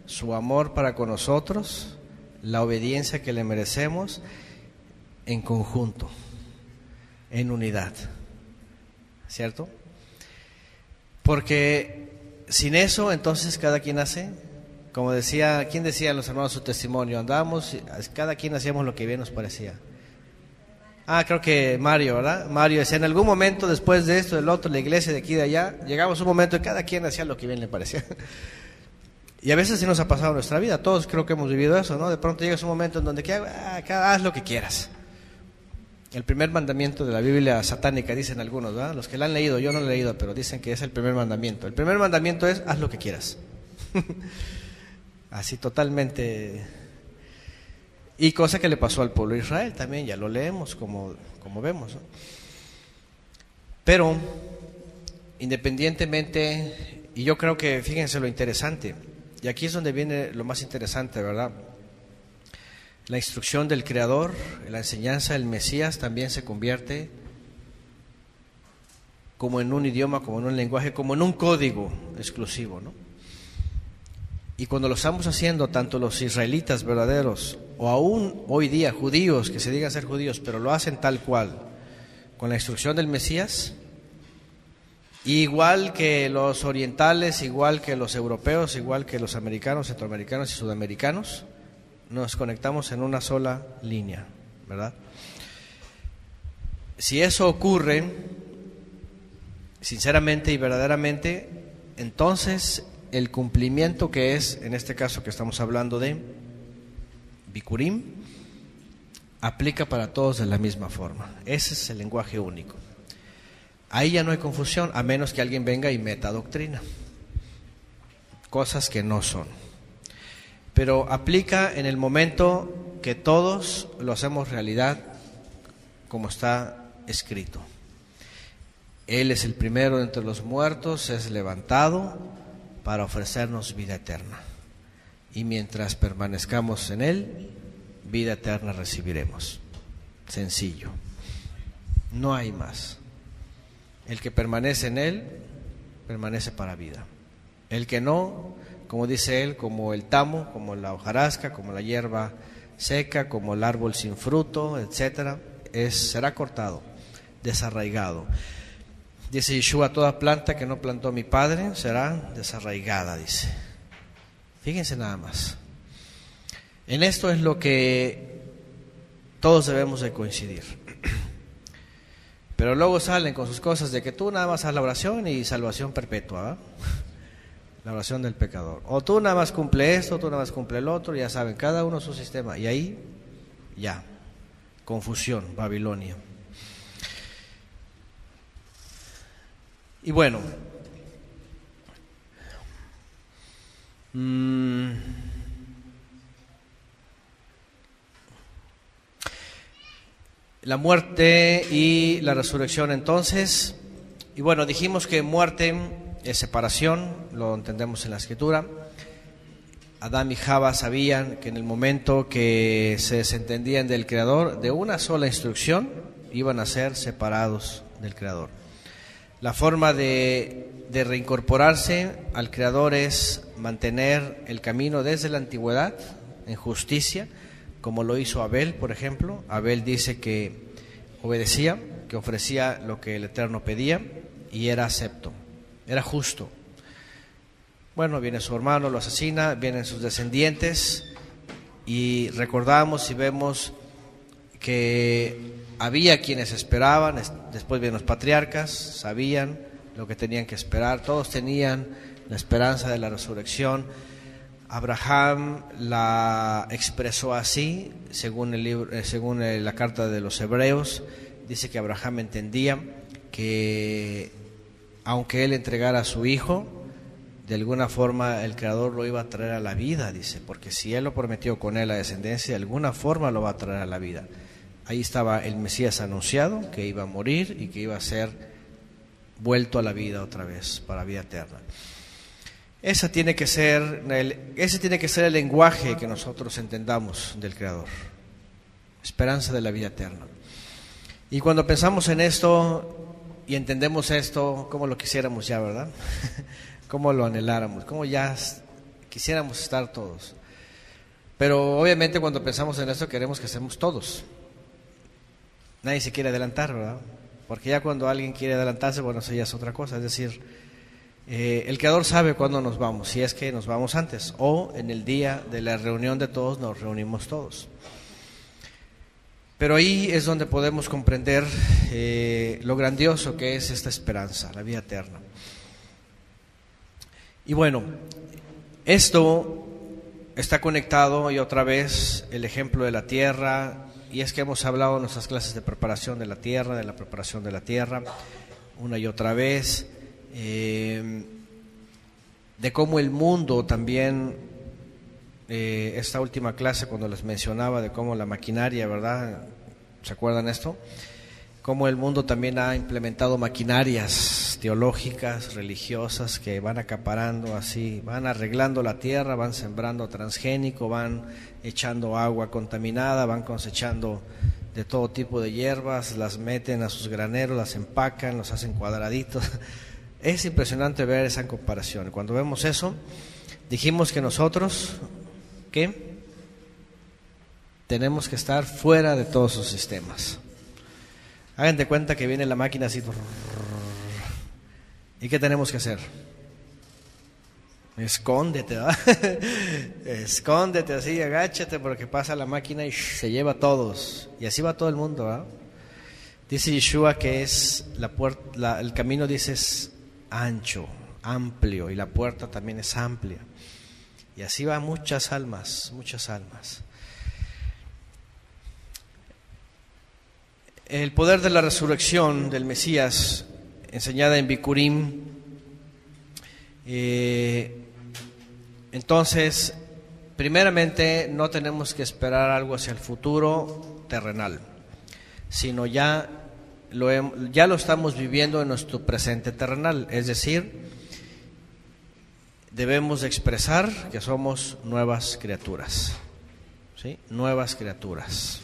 su amor para con nosotros, la obediencia que le merecemos, en conjunto, en unidad, ¿cierto? Porque sin eso, entonces cada quien hace, como decía, ¿quién decía los hermanos su testimonio? Andábamos, cada quien hacíamos lo que bien nos parecía. Creo que Mario, ¿verdad? Mario decía, en algún momento después de esto, del otro, la iglesia de aquí y de allá, llegamos a un momento y cada quien hacía lo que bien le parecía. Y a veces sí nos ha pasado en nuestra vida, todos creo que hemos vivido eso, ¿no? De pronto llegas a un momento en donde haz lo que quieras. El primer mandamiento de la Biblia satánica, dicen algunos, ¿verdad? Los que la han leído, yo no lo he leído, pero dicen que es el primer mandamiento. El primer mandamiento es, haz lo que quieras. Así totalmente. Y cosa que le pasó al pueblo de Israel también, ya lo leemos como vemos, ¿no? Pero, independientemente, y yo creo que, fíjense lo interesante, y aquí es donde viene lo más interesante, ¿verdad? La instrucción del Creador, la enseñanza del Mesías también se convierte como en un idioma, como en un lenguaje, como en un código exclusivo, ¿no? Y cuando lo estamos haciendo, tanto los israelitas verdaderos, o aún hoy día judíos, que se digan ser judíos, pero lo hacen tal cual, con la instrucción del Mesías, igual que los orientales, igual que los europeos, igual que los americanos, centroamericanos y sudamericanos, nos conectamos en una sola línea, ¿verdad? Si eso ocurre, sinceramente y verdaderamente, entonces el cumplimiento que es, en este caso que estamos hablando de Bikurim, aplica para todos de la misma forma. Ese es el lenguaje único. Ahí ya no hay confusión, a menos que alguien venga y meta doctrina, cosas que no son. Pero aplica en el momento que todos lo hacemos realidad como está escrito. Él es el primero entre los muertos, es levantado para ofrecernos vida eterna. Y mientras permanezcamos en Él, vida eterna recibiremos. Sencillo. No hay más. El que permanece en Él, permanece para vida. El que no, como dice Él, como el tamo, como la hojarasca, como la hierba seca, como el árbol sin fruto, etcétera, será cortado, desarraigado. Dice Yeshua, toda planta que no plantó mi Padre será desarraigada, dice. Fíjense nada más. En esto es lo que todos debemos de coincidir. Pero luego salen con sus cosas de que tú nada más haz la oración y salvación perpetua, ¿eh? La oración del pecador. O tú nada más cumple esto, tú nada más cumple el otro, ya saben, cada uno su sistema. Y ahí, ya, confusión, Babilonia. Y bueno, la muerte y la resurrección entonces. Y bueno, dijimos que muerte es separación, lo entendemos en la Escritura. Adán y Java sabían que en el momento que se desentendían del Creador, de una sola instrucción, iban a ser separados del Creador. La forma de reincorporarse al Creador es mantener el camino desde la antigüedad, en justicia, como lo hizo Abel, por ejemplo. Abel dice que obedecía, que ofrecía lo que el Eterno pedía y era acepto, era justo. Bueno, viene su hermano, lo asesina, vienen sus descendientes y recordamos y vemos que había quienes esperaban, después vienen los patriarcas, sabían lo que tenían que esperar, todos tenían la esperanza de la resurrección. Abraham la expresó así, según la carta de los Hebreos, dice que Abraham entendía que aunque él entregara a su hijo, de alguna forma el Creador lo iba a traer a la vida, dice, porque si él lo prometió con él la descendencia, de alguna forma lo va a traer a la vida. Ahí estaba el Mesías anunciado, que iba a morir y que iba a ser vuelto a la vida otra vez, para vida eterna. Ese tiene que ser el lenguaje que nosotros entendamos del Creador, esperanza de la vida eterna. Y cuando pensamos en esto y entendemos esto, como lo quisiéramos ya, ¿verdad? Como lo anheláramos, como ya quisiéramos estar todos. Pero obviamente cuando pensamos en esto queremos que estemos todos. Nadie se quiere adelantar, ¿verdad? Porque ya cuando alguien quiere adelantarse, bueno, eso ya es otra cosa. Es decir, el Creador sabe cuándo nos vamos, si es que nos vamos antes, o en el día de la reunión de todos nos reunimos todos. Pero ahí es donde podemos comprender lo grandioso que es esta esperanza, la vida eterna. Y bueno, esto está conectado y otra vez el ejemplo de la tierra, y es que hemos hablado en nuestras clases de preparación de la tierra, de la preparación de la tierra, una y otra vez, de cómo el mundo también, esta última clase cuando les mencionaba de cómo la maquinaria, ¿verdad? ¿Se acuerdan esto? Cómo el mundo también ha implementado maquinarias teológicas, religiosas, que van acaparando así, van arreglando la tierra, van sembrando transgénico, van echando agua contaminada, van cosechando de todo tipo de hierbas, las meten a sus graneros, las empacan, los hacen cuadraditos. Es impresionante ver esa comparación. Cuando vemos eso, dijimos que nosotros, ¿qué? Tenemos que estar fuera de todos sus sistemas. Hagan de cuenta que viene la máquina así. ¿Y qué tenemos que hacer? Escóndete, ¿verdad? Escóndete así, agáchate porque pasa la máquina y se lleva a todos. Y así va todo el mundo, ¿verdad? Dice Yeshua que es el camino, dice, es ancho, amplio, y la puerta también es amplia. Y así va muchas almas, muchas almas. El poder de la resurrección del Mesías, enseñada en Bikurim, entonces, primeramente no tenemos que esperar algo hacia el futuro terrenal, sino ya lo estamos viviendo en nuestro presente terrenal, es decir, debemos expresar que somos nuevas criaturas, ¿sí? Nuevas criaturas,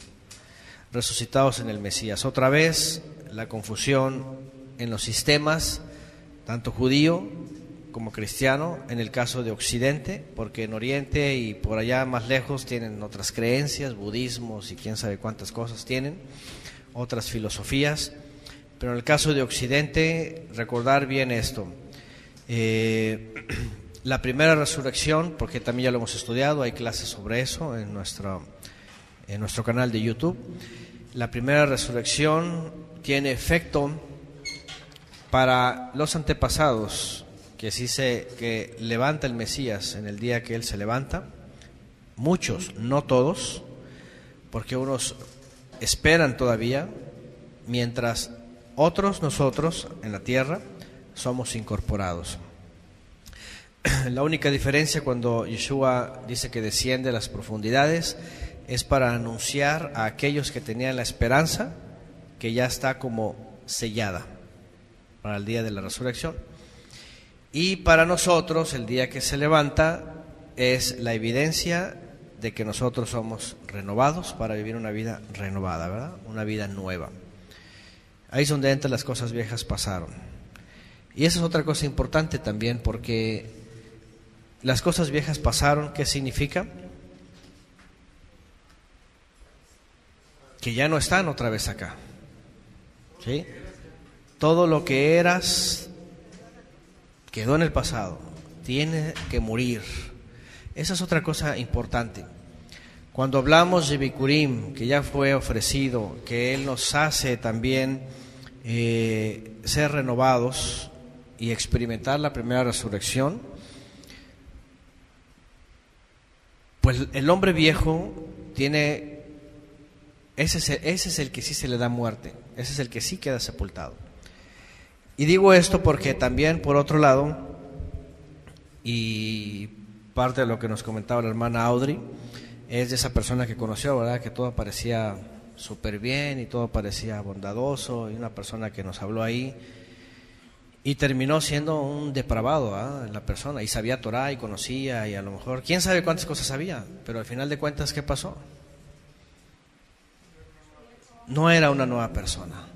resucitados en el Mesías. Otra vez la confusión en los sistemas, tanto judío como cristiano, en el caso de Occidente, porque en Oriente y por allá más lejos tienen otras creencias, budismos y quién sabe cuántas cosas tienen, otras filosofías, pero en el caso de Occidente, recordar bien esto, la primera resurrección, porque también ya lo hemos estudiado, hay clases sobre eso en nuestro canal de YouTube. la primera resurrección tiene efecto para los antepasados, que sí que levanta el Mesías en el día que Él se levanta. Muchos, no todos, porque unos esperan todavía, mientras otros, nosotros, en la tierra, somos incorporados. La única diferencia cuando Yeshua dice que desciende a las profundidades es para anunciar a aquellos que tenían la esperanza que ya está como sellada para el día de la resurrección. Y para nosotros, el día que se levanta, es la evidencia de que nosotros somos renovados para vivir una vida renovada, ¿verdad? Una vida nueva. Ahí es donde entran las cosas viejas pasaron. Y esa es otra cosa importante también, porque las cosas viejas pasaron, ¿qué significa? Que ya no están otra vez acá, ¿sí? Todo lo que eras quedó en el pasado, tiene que morir. Esa es otra cosa importante. Cuando hablamos de Bikurim, que ya fue ofrecido, que Él nos hace también ser renovados y experimentar la primera resurrección, pues el hombre viejo tiene... Ese es el que sí se le da muerte, ese es el que sí queda sepultado. Y digo esto porque también, por otro lado, y parte de lo que nos comentaba la hermana Audrey, es de esa persona que conoció, ¿verdad? Que todo parecía súper bien y todo parecía bondadoso, y una persona que nos habló ahí, y terminó siendo un depravado, ¿verdad? La persona, y sabía Torah y conocía, y a lo mejor, quién sabe cuántas cosas sabía, pero al final de cuentas, ¿qué pasó? No era una nueva persona,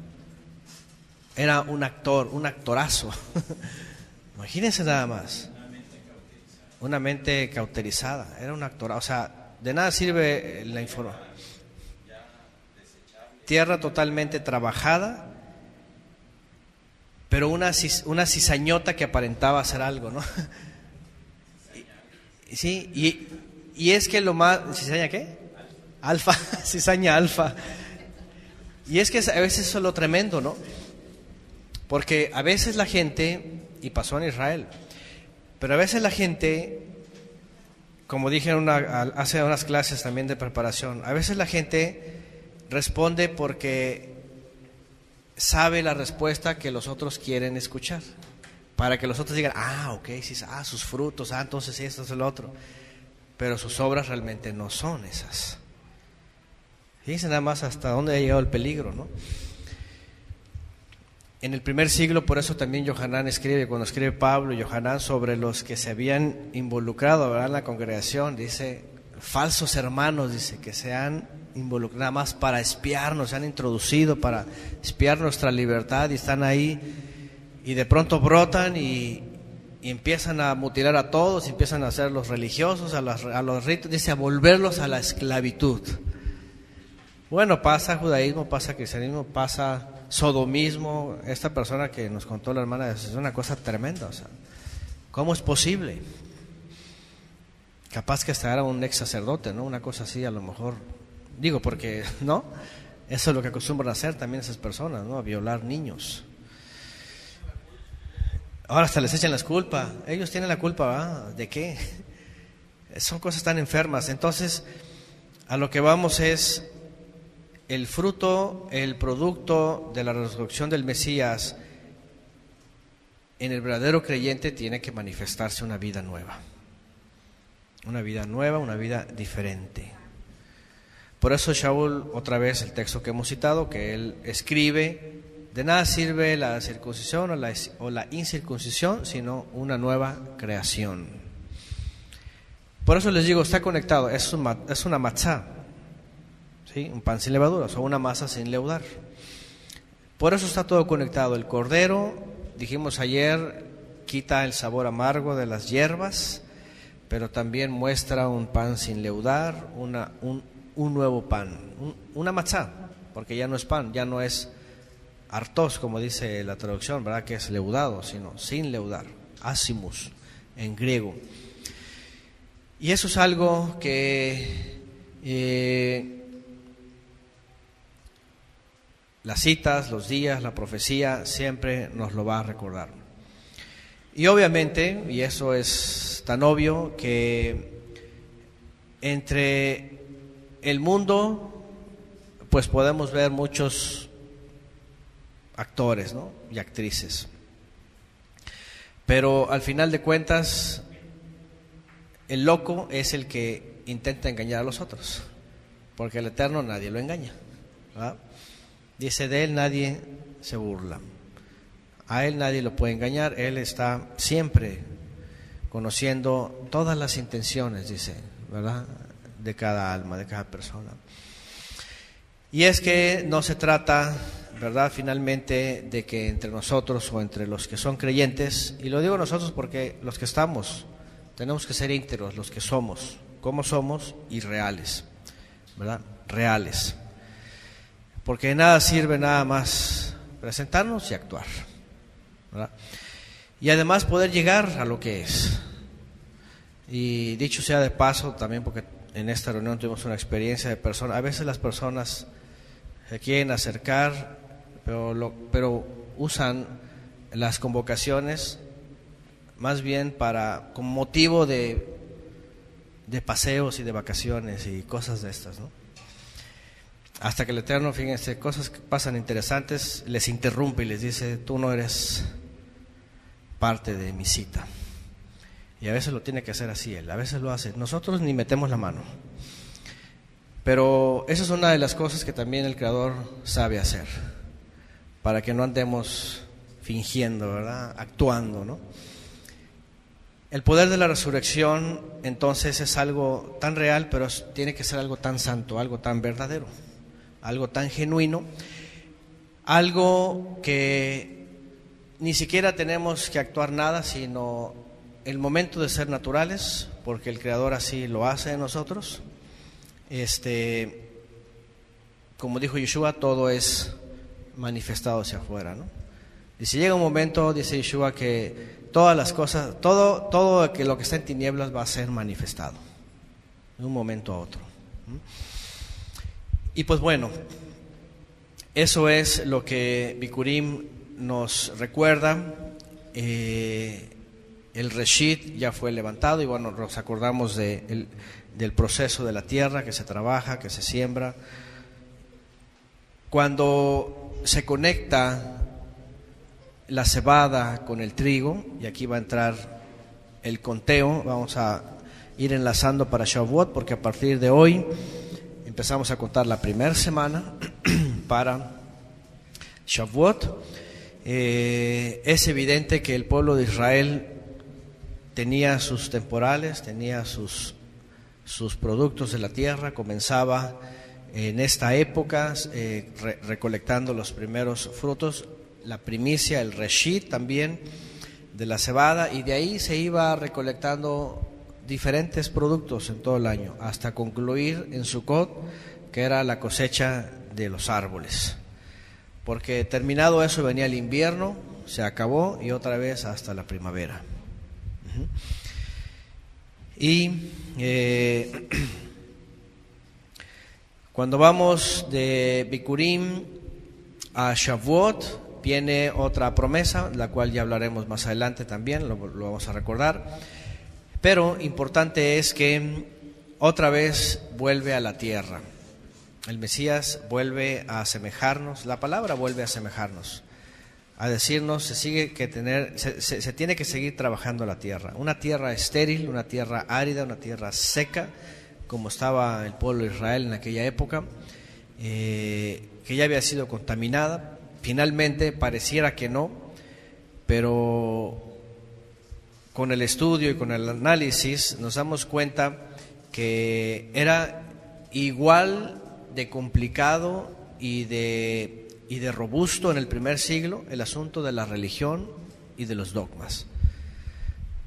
era un actor, un actorazo. Imagínense nada más, una mente cauterizada, era un actor, o sea, de nada sirve la información. Tierra totalmente trabajada, pero una cizañota que aparentaba hacer algo, ¿no? Sí, y es que lo más... ¿Cizaña qué? Alfa, cizaña alfa. Y es que a veces eso es lo tremendo, ¿no? Porque a veces la gente, y pasó en Israel, pero a veces la gente, como dije hace unas clases también de preparación, a veces la gente responde porque sabe la respuesta que los otros quieren escuchar, para que los otros digan, ok, sí, sus frutos, entonces sí, esto es el otro, pero sus obras realmente no son esas. Fíjense nada más hasta dónde ha llegado el peligro, ¿no? En el primer siglo, por eso también Yohanan escribe, cuando escribe Pablo y Yohanan sobre los que se habían involucrado, ¿verdad?, en la congregación, dice, falsos hermanos, dice, que se han involucrado nada más para espiarnos, se han introducido para espiar nuestra libertad y están ahí y de pronto brotan y empiezan a mutilar a todos, y empiezan a hacer los religiosos, a los ritos, dice, a volverlos a la esclavitud. Bueno, pasa judaísmo, pasa cristianismo, pasa sodomismo. Esta persona que nos contó la hermana es una cosa tremenda, o sea, ¿cómo es posible? Capaz que hasta era un ex sacerdote, ¿no? Una cosa así, a lo mejor, digo, porque, ¿no? Eso es lo que acostumbran a hacer también esas personas, ¿no? A violar niños. Ahora hasta les echan las culpas. Ellos tienen la culpa, ¿verdad? ¿De qué? Son cosas tan enfermas. Entonces, a lo que vamos es el fruto, el producto de la resurrección del Mesías en el verdadero creyente tiene que manifestarse una vida nueva. Una vida nueva, una vida diferente. Por eso Shaul, otra vez el texto que hemos citado, que él escribe, de nada sirve la circuncisión o la incircuncisión, sino una nueva creación. Por eso les digo, está conectado, es una matzá, ¿sí? Un pan sin levadura, o sea, una masa sin leudar. Por eso está todo conectado. El cordero, dijimos ayer, quita el sabor amargo de las hierbas, pero también muestra un pan sin leudar, un nuevo pan, una matzá, porque ya no es pan, ya no es artos, como dice la traducción, ¿verdad?, que es leudado, sino sin leudar, asimus en griego. Y eso es algo que las citas, los días, la profecía, siempre nos lo va a recordar. Y obviamente, y eso es tan obvio, que entre el mundo, pues podemos ver muchos actores, ¿no?, y actrices. Pero al final de cuentas, el loco es el que intenta engañar a los otros, porque el Eterno nadie lo engaña, ¿verdad? Dice, de él nadie se burla, a él nadie lo puede engañar, él está siempre conociendo todas las intenciones, dice, ¿verdad?, de cada alma, de cada persona. Y es que no se trata, ¿verdad?, finalmente, de que entre nosotros o entre los que son creyentes, y lo digo nosotros porque los que estamos, tenemos que ser íntegros, los que somos, como somos, y reales, ¿verdad?, reales. Porque de nada sirve nada más presentarnos y actuar, ¿verdad? Y además poder llegar a lo que es. Y dicho sea de paso, también porque en esta reunión tuvimos una experiencia de personas, a veces las personas se quieren acercar, pero usan las convocaciones más bien como motivo de paseos y de vacaciones y cosas de estas, ¿no? Hasta que el Eterno, fíjense, cosas que pasan interesantes, les interrumpe y les dice, tú no eres parte de mi cita. Y a veces lo tiene que hacer así él, a veces lo hace. Nosotros ni metemos la mano. Pero esa es una de las cosas que también el Creador sabe hacer, para que no andemos fingiendo, ¿verdad?, actuando, ¿no? El poder de la resurrección, entonces, es algo tan real, pero tiene que ser algo tan santo, algo tan verdadero, algo tan genuino, algo que ni siquiera tenemos que actuar nada, sino el momento de ser naturales, porque el Creador así lo hace en nosotros. Como dijo Yeshua, todo es manifestado hacia afuera, ¿no? Y si llega un momento, dice Yeshua, que todas las cosas, todo lo que está en tinieblas va a ser manifestado de un momento a otro. Y pues bueno, eso es lo que Bikurim nos recuerda. El Reshit ya fue levantado y bueno, nos acordamos del proceso de la tierra, que se trabaja, que se siembra. Cuando se conecta la cebada con el trigo, y aquí va a entrar el conteo, vamos a ir enlazando para Shavuot, porque a partir de hoy empezamos a contar la primera semana para Shavuot. Es evidente que el pueblo de Israel tenía sus temporales, tenía sus productos de la tierra, comenzaba en esta época recolectando los primeros frutos, la primicia, el reshit también de la cebada, y de ahí se iba recolectando diferentes productos en todo el año, hasta concluir en Sukkot, que era la cosecha de los árboles. Porque terminado eso venía el invierno, se acabó, y otra vez hasta la primavera. Y cuando vamos de Bikurim a Shavuot, viene otra promesa, la cual ya hablaremos más adelante también, lo vamos a recordar. Pero importante es que otra vez vuelve a la tierra. El Mesías vuelve a asemejarnos, la palabra vuelve a asemejarnos, a decirnos se tiene que seguir trabajando la tierra. Una tierra estéril, una tierra árida, una tierra seca, como estaba el pueblo de Israel en aquella época, que ya había sido contaminada. Finalmente pareciera que no, pero con el estudio y con el análisis nos damos cuenta que era igual de complicado y de robusto en el primer siglo el asunto de la religión y de los dogmas.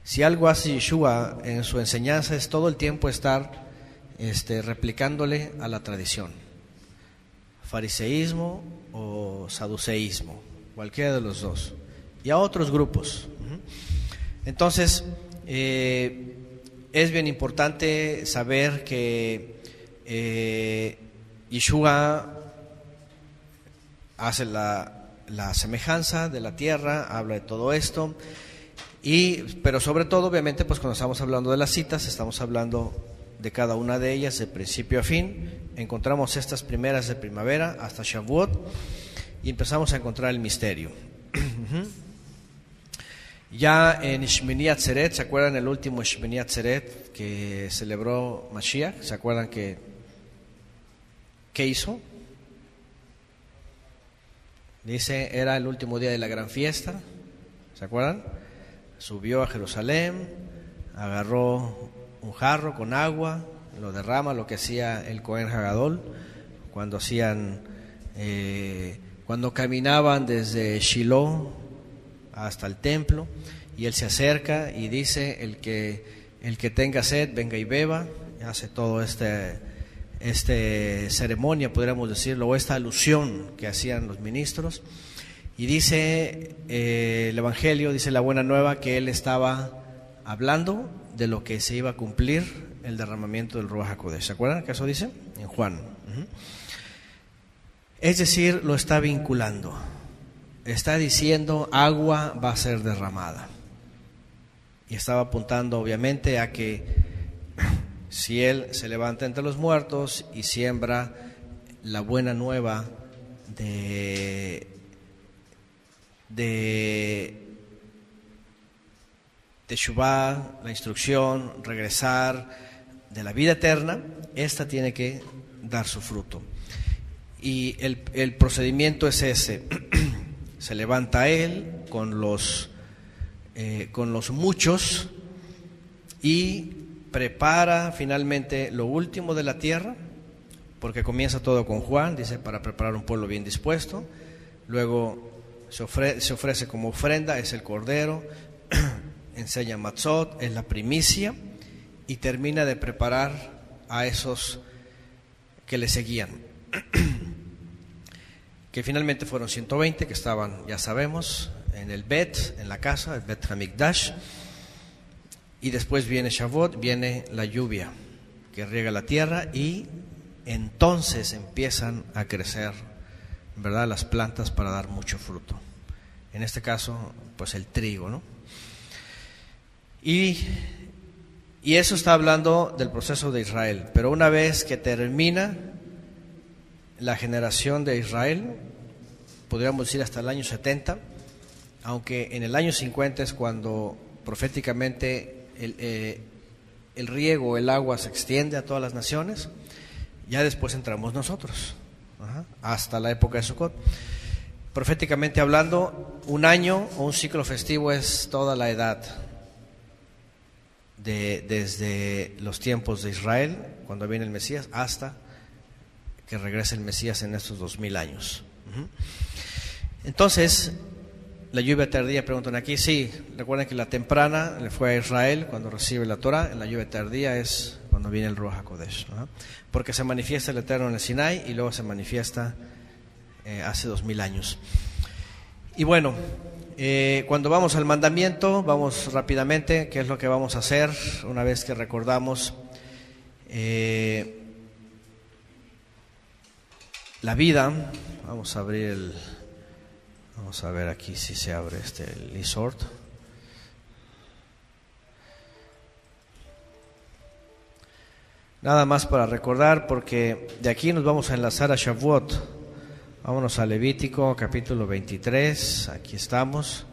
Si algo hace Yeshua en su enseñanza es todo el tiempo estar replicándole a la tradición, fariseísmo o saduceísmo, cualquiera de los dos, y a otros grupos. Entonces, es bien importante saber que Yeshua hace la semejanza de la tierra, habla de todo esto, pero sobre todo, obviamente, pues cuando estamos hablando de las citas, estamos hablando de cada una de ellas, de principio a fin. Encontramos estas primeras de primavera hasta Shavuot y empezamos a encontrar el misterio. Ya en Shmini Atzeret, ¿se acuerdan el último Shmini Atzeret que celebró Mashiach? ¿Se acuerdan qué hizo? Dice, era el último día de la gran fiesta, ¿se acuerdan? Subió a Jerusalén, agarró un jarro con agua, lo derrama, lo que hacía el Cohen Hagadol cuando cuando caminaban desde Shiloh hasta el templo, y él se acerca y dice, el que tenga sed, venga y beba. Hace todo ceremonia, podríamos decirlo, o esta alusión que hacían los ministros, y dice el Evangelio, dice la buena nueva, que él estaba hablando de lo que se iba a cumplir, el derramamiento del Ruach HaKodesh. ¿Se acuerdan que eso dice? En Juan. Es decir, lo está vinculando. Está diciendo, agua va a ser derramada. Y estaba apuntando, obviamente, a que si Él se levanta entre los muertos y siembra la buena nueva de Teshuvah, la instrucción, regresar, de la vida eterna, esta tiene que dar su fruto. Y el procedimiento es ese. Se levanta Él con los muchos y prepara finalmente lo último de la tierra, porque comienza todo con Juan, dice, para preparar un pueblo bien dispuesto. Luego se ofrece como ofrenda, es el cordero, enseña matzot, es la primicia, y termina de preparar a esos que le seguían, que finalmente fueron 120, que estaban, ya sabemos, en el en la casa, el Bet Hamikdash. Y después viene Shavuot, viene la lluvia que riega la tierra, y entonces empiezan a crecer, ¿verdad?, las plantas para dar mucho fruto. En este caso, pues el trigo, ¿no? Y eso está hablando del proceso de Israel. Pero una vez que termina la generación de Israel, podríamos decir hasta el año 70, aunque en el año 50 es cuando proféticamente el riego, el agua se extiende a todas las naciones. Ya después entramos nosotros, hasta la época de Sukkot. Proféticamente hablando, un año o un ciclo festivo es toda la edad, desde los tiempos de Israel, cuando viene el Mesías, hasta que regrese el Mesías en estos 2000 años. Entonces, la lluvia tardía, preguntan aquí, sí, recuerden que la temprana le fue a Israel cuando recibe la Torah, la lluvia tardía es cuando viene el Ruach HaKodesh, porque se manifiesta el Eterno en el Sinai y luego se manifiesta hace 2000 años. Y bueno, cuando vamos al mandamiento, vamos rápidamente, ¿qué es lo que vamos a hacer una vez que recordamos la vida? Vamos a abrir vamos a ver aquí si se abre el Lizort. Nada más para recordar, porque de aquí nos vamos a enlazar a Shavuot. Vámonos a Levítico capítulo 23, aquí estamos.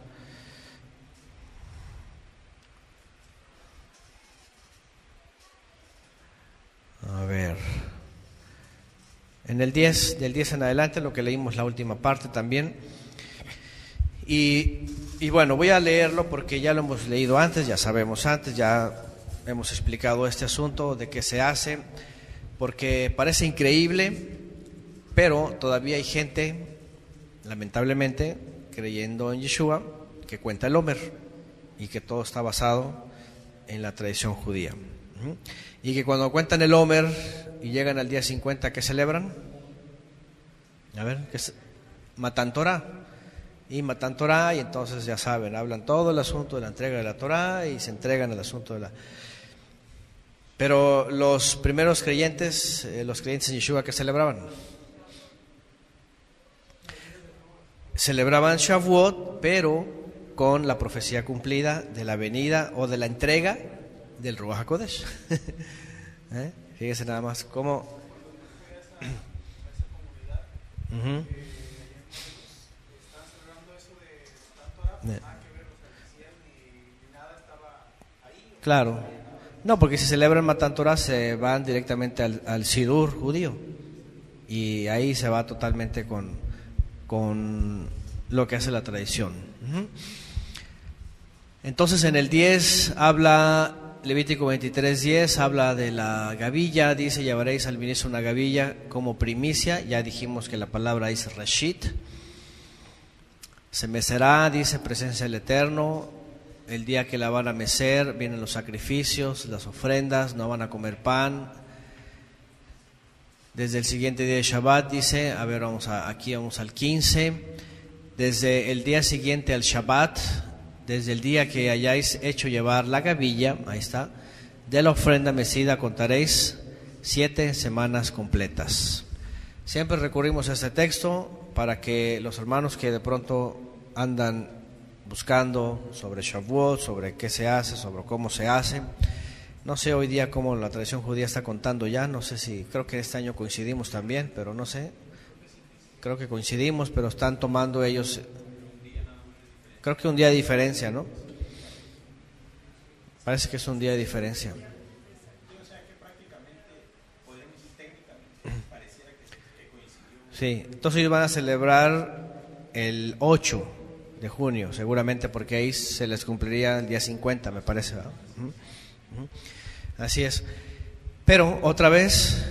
A ver, en el 10, del 10 en adelante, lo que leímos la última parte también. Y bueno, voy a leerlo porque ya lo hemos leído antes, ya sabemos antes, ya hemos explicado este asunto de qué se hace, porque parece increíble, pero todavía hay gente, lamentablemente, creyendo en Yeshua, que cuenta el Omer, y que todo está basado en la tradición judía. Y que cuando cuentan el Omer y llegan al día 50, ¿qué celebran? A ver, matan Torah. Y matan Torah, y entonces ya saben, hablan todo el asunto de la entrega de la Torah y se entregan el asunto de la... Pero los primeros creyentes, los creyentes en Yeshua, ¿qué celebraban? celebraban Shavuot, pero con la profecía cumplida de la venida o de la entrega del Ruach HaKodesh. Fíjese nada más cómo... Uh-huh. Claro, no, porque si celebran Matan Torah se van directamente al Sidur judío y ahí se va totalmente con lo que hace la tradición. Uh-huh. Entonces en el 10 habla, Levítico 23:10 habla de la gavilla, dice: llevaréis al ministro una gavilla como primicia. Ya dijimos que la palabra es reshit. Se mecerá, dice, presencia del Eterno. El día que la van a mecer, vienen los sacrificios, las ofrendas, no van a comer pan. Desde el siguiente día de Shabbat, dice, a ver, aquí vamos al 15. Desde el día siguiente al Shabbat, desde el día que hayáis hecho llevar la gavilla, ahí está, de la ofrenda mecida contaréis 7 semanas completas. Siempre recurrimos a este texto para que los hermanos que de pronto andan buscando sobre Shavuot, sobre qué se hace, sobre cómo se hace. No sé hoy día cómo la tradición judía está contando ya, no sé si, creo que este año coincidimos también, pero no sé. Creo que coincidimos, pero están tomando ellos, creo que un día de diferencia, ¿no? Parece que es un día de diferencia. Sí, entonces ellos van a celebrar el 8 de junio, seguramente, porque ahí se les cumpliría el día 50, me parece, ¿verdad? Así es. Pero otra vez,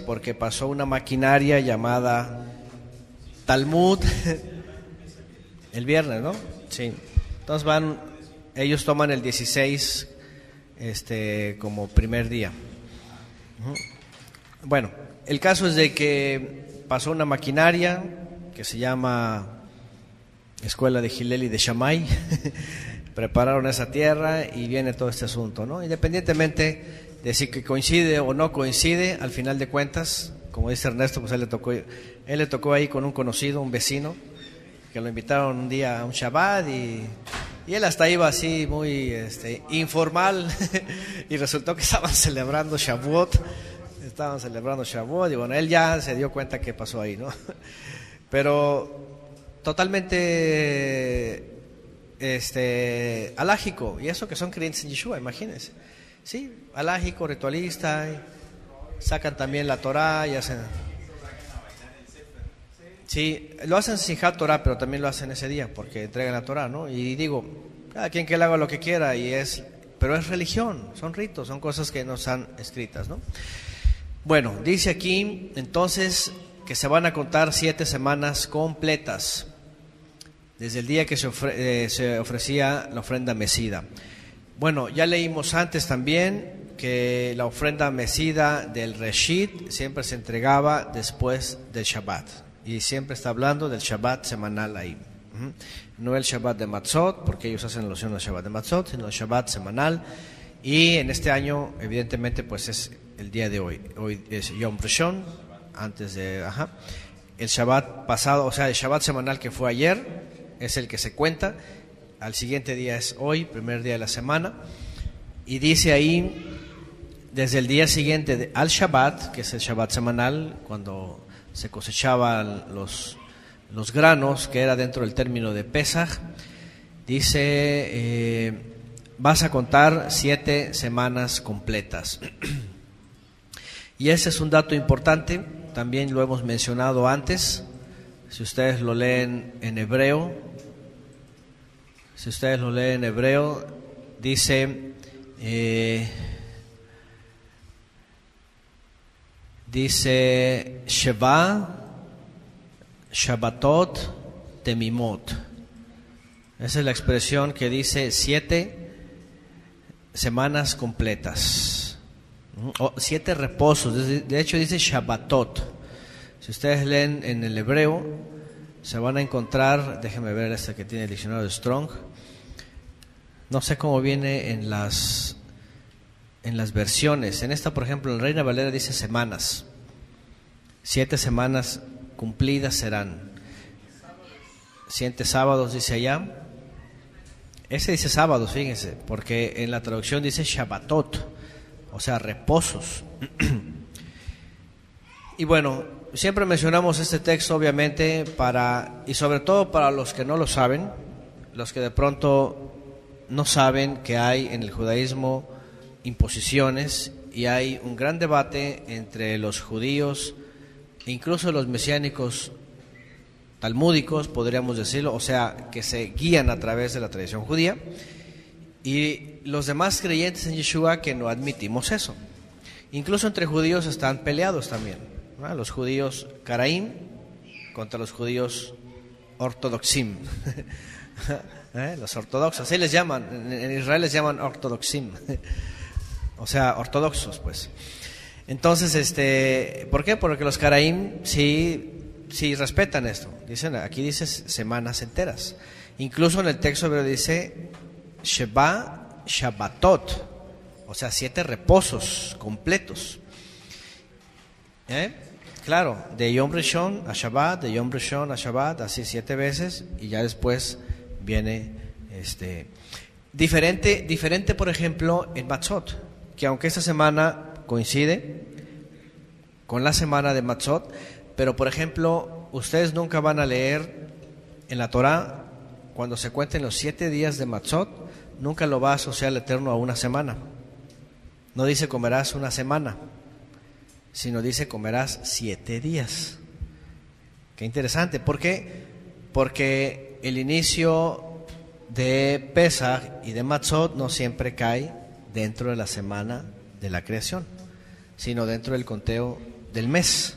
porque pasó una maquinaria llamada Talmud el viernes, ¿no? Sí. Entonces ellos toman el 16 como primer día. Bueno, el caso es de que pasó una maquinaria que se llama Escuela de Hillel y de Shammai. Prepararon esa tierra y viene todo este asunto, ¿no? Independientemente de si que coincide o no coincide, al final de cuentas, como dice Ernesto, pues él le tocó ahí con un conocido, un vecino, que lo invitaron un día a un Shabbat y él hasta iba así muy informal y resultó que estaban celebrando Shavuot y bueno, él ya se dio cuenta que pasó ahí, ¿no? Pero totalmente alágico, y eso que son creyentes en Yeshua, imagínense, sí, alágico, ritualista, sacan también la Torah y hacen, sí, lo hacen sin Simchat Torah, pero también lo hacen ese día porque entregan la Torah, ¿no? Y digo, cada quien que él haga lo que quiera, pero es religión, son ritos, son cosas que no están escritas, ¿no? Bueno, dice aquí entonces que se van a contar 7 semanas completas desde el día que se ofrecía la ofrenda mecida. Bueno, ya leímos antes también que la ofrenda mecida del Reshit siempre se entregaba después del Shabbat, y siempre está hablando del Shabbat semanal ahí. No el Shabbat de Matzot, porque ellos hacen alusión al Shabbat de Matzot, sino el Shabbat semanal. Y en este año, evidentemente, pues es el día de hoy. Hoy es Yom Rishon, antes de... El Shabbat pasado, o sea, el Shabbat semanal que fue ayer, es el que se cuenta. Al siguiente día es hoy, primer día de la semana. Y dice ahí, desde el día siguiente al Shabbat, que es el Shabbat semanal, cuando se cosechaban los granos, que era dentro del término de Pesach, dice, vas a contar 7 semanas completas. Y ese es un dato importante, también lo hemos mencionado antes. Si ustedes lo leen en hebreo, dice, Sheva, Shabbatot, Temimot. Esa es la expresión que dice 7 semanas completas, 7 reposos. De hecho dice Shabbatot. Si ustedes leen en el hebreo, se van a encontrar, déjenme ver esta que tiene el diccionario de Strong. No sé cómo viene en las versiones. En esta, por ejemplo, en Reina Valera dice semanas. 7 semanas cumplidas serán. 7 sábados dice allá. Ese dice sábados, fíjense, porque en la traducción dice Shabbatot, o sea, reposos. Y bueno, siempre mencionamos este texto obviamente y sobre todo para los que no lo saben, los que de pronto no saben que hay en el judaísmo imposiciones y hay un gran debate entre los judíos, incluso los mesiánicos talmúdicos, podríamos decirlo, o sea, que se guían a través de la tradición judía, y los demás creyentes en Yeshua que no admitimos eso. Incluso entre judíos están peleados también, ¿no? Los judíos Caraim contra los judíos ortodoxim. Los ortodoxos, así les llaman, en Israel les llaman ortodoxim, o sea, ortodoxos, pues. Entonces, ¿por qué? Porque los Caraim sí respetan esto. Dicen, aquí dice semanas enteras. Incluso en el texto hebreo dice Shabbatot, o sea, 7 reposos completos. Claro, de Yom Rishon a Shabbat, de Yom Rishon a Shabbat, así 7 veces, y ya después viene diferente, por ejemplo, en Matzot, que aunque esta semana coincide con la semana de Matzot, pero por ejemplo, ustedes nunca van a leer en la Torah, cuando se cuenten los 7 días de Matzot, nunca lo va a asociar el Eterno a una semana. No dice comerás una semana, sino dice comerás 7 días. Qué interesante. ¿Por qué? Porque el inicio de Pesach y de Matzot no siempre cae dentro de la semana de la creación, sino dentro del conteo del mes.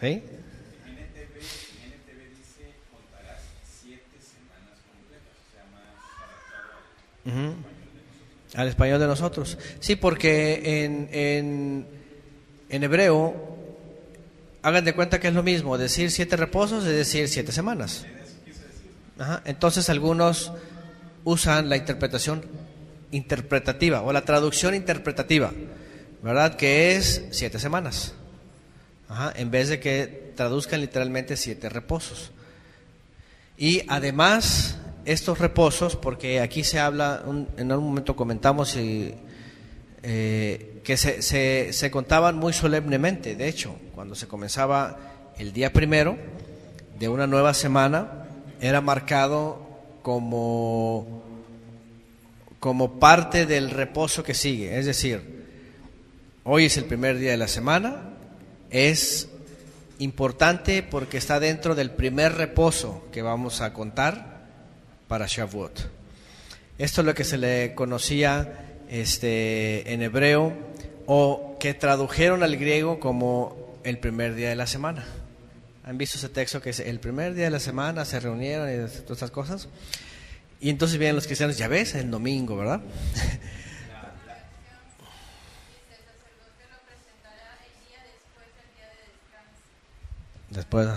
¿Sí? En NTV dice contarás 7 semanas completas, o sea, más adaptado al español de nosotros. Sí, porque en hebreo, hagan de cuenta que es lo mismo, decir 7 reposos es decir 7 semanas. Entonces algunos usan la interpretación interpretativa o la traducción interpretativa, ¿verdad? Que es 7 semanas. En vez de que traduzcan literalmente 7 reposos. Y además, estos reposos, porque aquí se habla, en algún momento comentamos que se contaban muy solemnemente. De hecho, cuando se comenzaba el día primero de una nueva semana, era marcado como parte del reposo que sigue. Es decir, hoy es el primer día de la semana. Es importante porque está dentro del primer reposo que vamos a contar para Shavuot. Esto es lo que se le conocía en hebreo, o que tradujeron al griego como el primer día de la semana. ¿Han visto ese texto que es el primer día de la semana se reunieron y todas estas cosas? Y entonces vienen los cristianos, ya ves, el domingo, ¿verdad? Después,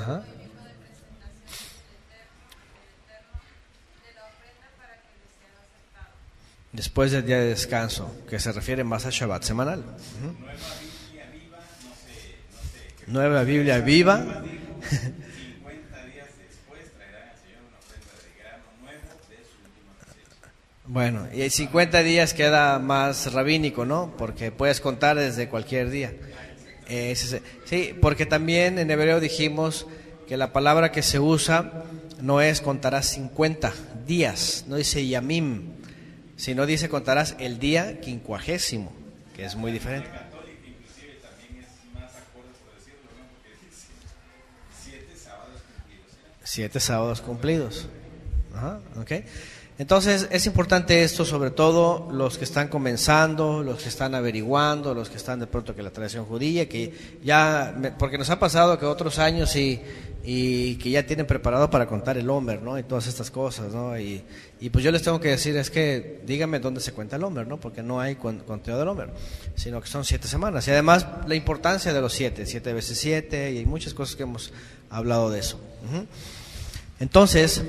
después del día de descanso, que se refiere más a Shabbat semanal. Nueva Biblia viva. 50 días después traerán al Señor una ofrenda de grano nuevo de su última cosecha. Bueno, y 50 días queda más rabínico, ¿no? Porque puedes contar desde cualquier día. Sí, porque también en hebreo dijimos que la palabra que se usa no es contarás 50 días, no dice yamim, sino dice contarás el día 50, que es muy diferente. La católica inclusive también es más acorde, por decirlo, ¿no? Porque dice 7 sábados cumplidos. 7 sábados cumplidos. Okay. Entonces es importante esto, sobre todo los que están comenzando, los que están averiguando, los que están de pronto que la tradición judía, que ya, porque nos ha pasado que otros años y que ya tienen preparado para contar el Omer, ¿no? Y todas estas cosas, ¿no? Y pues yo les tengo que decir, es que díganme dónde se cuenta el Omer, ¿no? Porque no hay conteo del Omer, sino que son 7 semanas. Y además la importancia de los 7 veces 7, y hay muchas cosas que hemos hablado de eso. Entonces,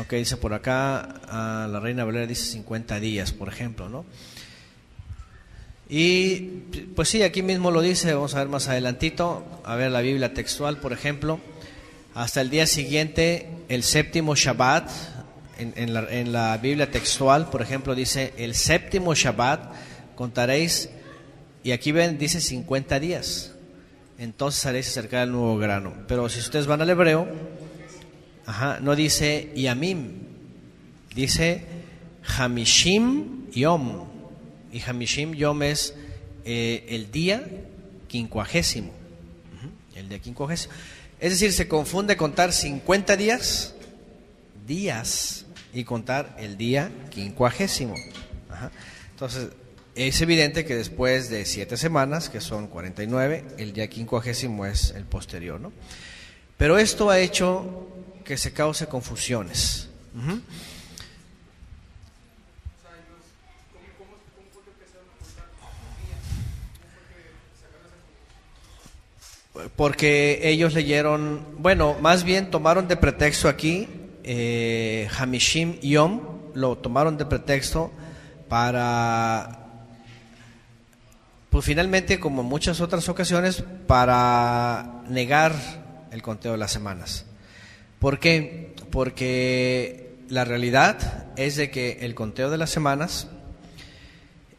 ok, dice por acá, la Reina Valera dice 50 días, por ejemplo, ¿no? Y pues sí, aquí mismo lo dice, vamos a ver más adelantito, a ver la Biblia textual, por ejemplo, hasta el día siguiente, el séptimo Shabbat. En la Biblia textual, por ejemplo, dice: el séptimo Shabbat contaréis, y aquí ven, dice 50 días. Entonces haréis acercar el nuevo grano. Pero si ustedes van al hebreo, no dice Yamim, dice Hamishim Yom. Y Hamishim Yom es el día quincuagésimo. El día quincuagésimo. Es decir, se confunde contar 50 días y contar el día quincuagésimo. Entonces, es evidente que después de 7 semanas, que son 49, el día quincuagésimo es el posterior, ¿no? Pero esto ha hecho que se cause confusiones. Porque ellos leyeron, bueno, más bien tomaron de pretexto aquí Hamishim Yom, lo tomaron de pretexto para, pues finalmente, como en muchas otras ocasiones, para negar el conteo de las semanas. ¿Por qué? Porque la realidad es de que el conteo de las semanas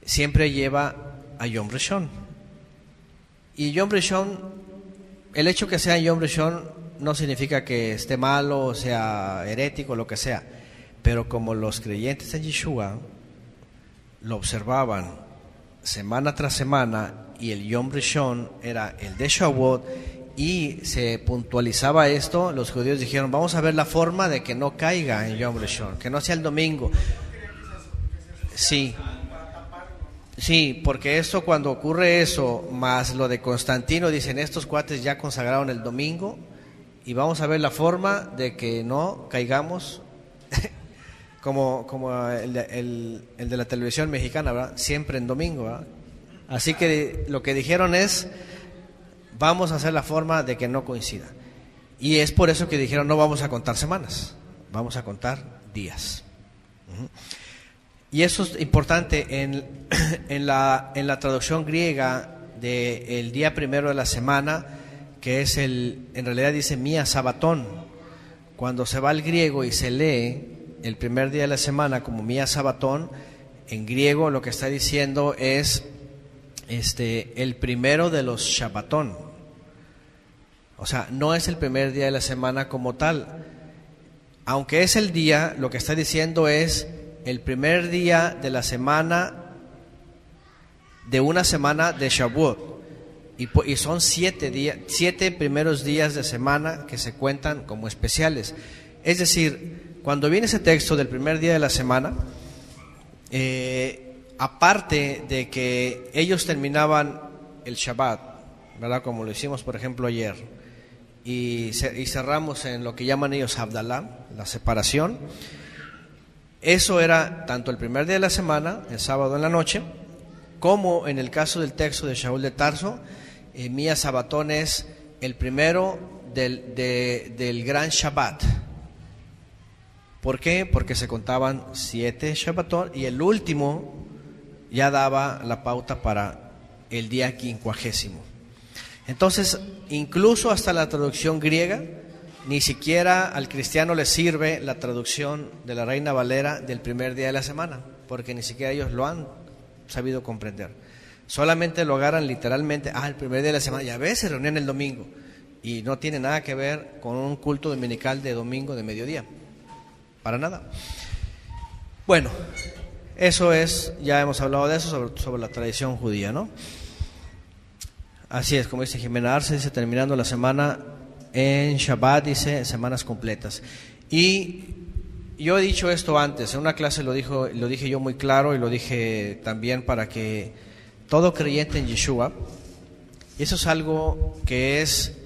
siempre lleva a Yom Rishon. Y Yom Rishon, el hecho que sea Yom Rishon no significa que esté malo o sea herético, lo que sea. Pero como los creyentes en Yeshua lo observaban semana tras semana, y el Yom Rishon era el de Shavuot, y se puntualizaba esto, los judíos dijeron: vamos a ver la forma de que no caiga en Yom Rishon, que no sea el domingo. Sí, porque esto, cuando ocurre eso, más lo de Constantino, dicen: estos cuates ya consagraron el domingo, y vamos a ver la forma de que no caigamos como el de la televisión mexicana, ¿verdad? Siempre en domingo, ¿verdad? Así que lo que dijeron es: vamos a hacer la forma de que no coincida. Y es por eso que dijeron: no vamos a contar semanas, vamos a contar días. Y eso es importante en la traducción griega del día primero de la semana, que es en realidad dice Mía Sabatón. Cuando se va al griego y se lee el primer día de la semana como Mía Sabatón, en griego lo que está diciendo es el primero de los Shabbatón. O sea, no es el primer día de la semana como tal. Aunque es el día, lo que está diciendo es el primer día de la semana, de una semana de Shavuot. Y son 7 primeros días de semana que se cuentan como especiales. Es decir, cuando viene ese texto del primer día de la semana, aparte de que ellos terminaban el Shabbat, ¿verdad? Como lo hicimos, por ejemplo, ayer, y cerramos en lo que llaman ellos Havdalah, la separación. Eso era tanto el primer día de la semana, el sábado en la noche, como en el caso del texto de Shaul de Tarso, Mía Sabatón es el primero del gran Shabbat. ¿Por qué? Porque se contaban 7 Shabbatón, y el último ya daba la pauta para el día quincuagésimo. Entonces, incluso hasta la traducción griega, ni siquiera al cristiano le sirve la traducción de la Reina Valera del primer día de la semana, porque ni siquiera ellos lo han sabido comprender. Solamente lo agarran literalmente: el primer día de la semana, ya ves, se reunían el domingo, y no tiene nada que ver con un culto dominical de domingo de mediodía, para nada. Bueno, eso es, ya hemos hablado de eso, sobre la tradición judía, ¿no? Así es, como dice Jimena Arce, dice: terminando la semana en Shabbat, dice, semanas completas. Y yo he dicho esto antes, en una clase lo dije yo muy claro, y lo dije también para que todo creyente en Yeshua, y eso es algo que es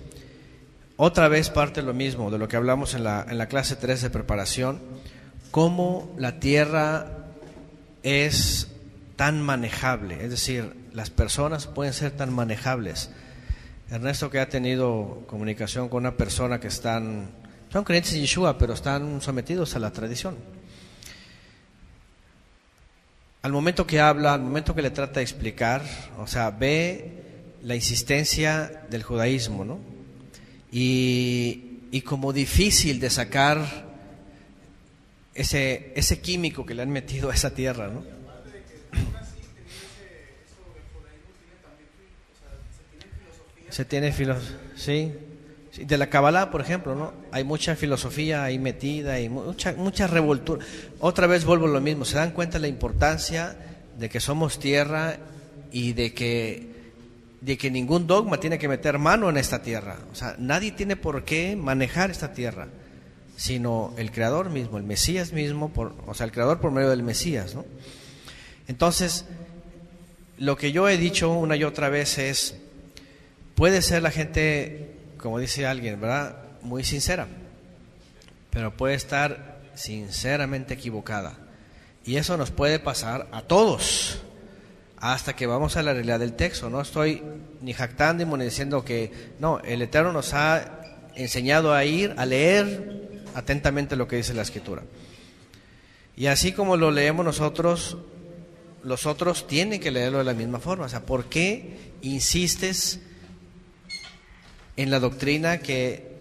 otra vez parte de lo mismo, de lo que hablamos en la clase 3 de preparación, cómo la tierra es tan manejable, es decir, las personas pueden ser tan manejables. Ernesto, que ha tenido comunicación con una persona que son creyentes en Yeshua, pero están sometidos a la tradición. Al momento que habla, al momento que le trata de explicar, o sea, ve la insistencia del judaísmo, ¿no? Y y como difícil de sacar ese químico que le han metido a esa tierra, ¿no? Se tiene filosofía, sí. De la Kabbalah, por ejemplo, ¿no? Hay mucha filosofía ahí metida y mucha revoltura. Otra vez vuelvo a lo mismo, se dan cuenta la importancia de que somos tierra y de que ningún dogma tiene que meter mano en esta tierra. O sea, nadie tiene por qué manejar esta tierra, sino el Creador mismo, el Mesías mismo, o sea, el Creador por medio del Mesías, ¿no? Entonces, lo que yo he dicho una y otra vez es, puede ser la gente, como dice alguien, ¿verdad?, muy sincera, pero puede estar sinceramente equivocada. Y eso nos puede pasar a todos, hasta que vamos a la realidad del texto. No estoy ni jactando ni diciendo que no, el Eterno nos ha enseñado a ir a leer atentamente lo que dice la Escritura. Y así como lo leemos nosotros, los otros tienen que leerlo de la misma forma. O sea, ¿por qué insistes en la doctrina que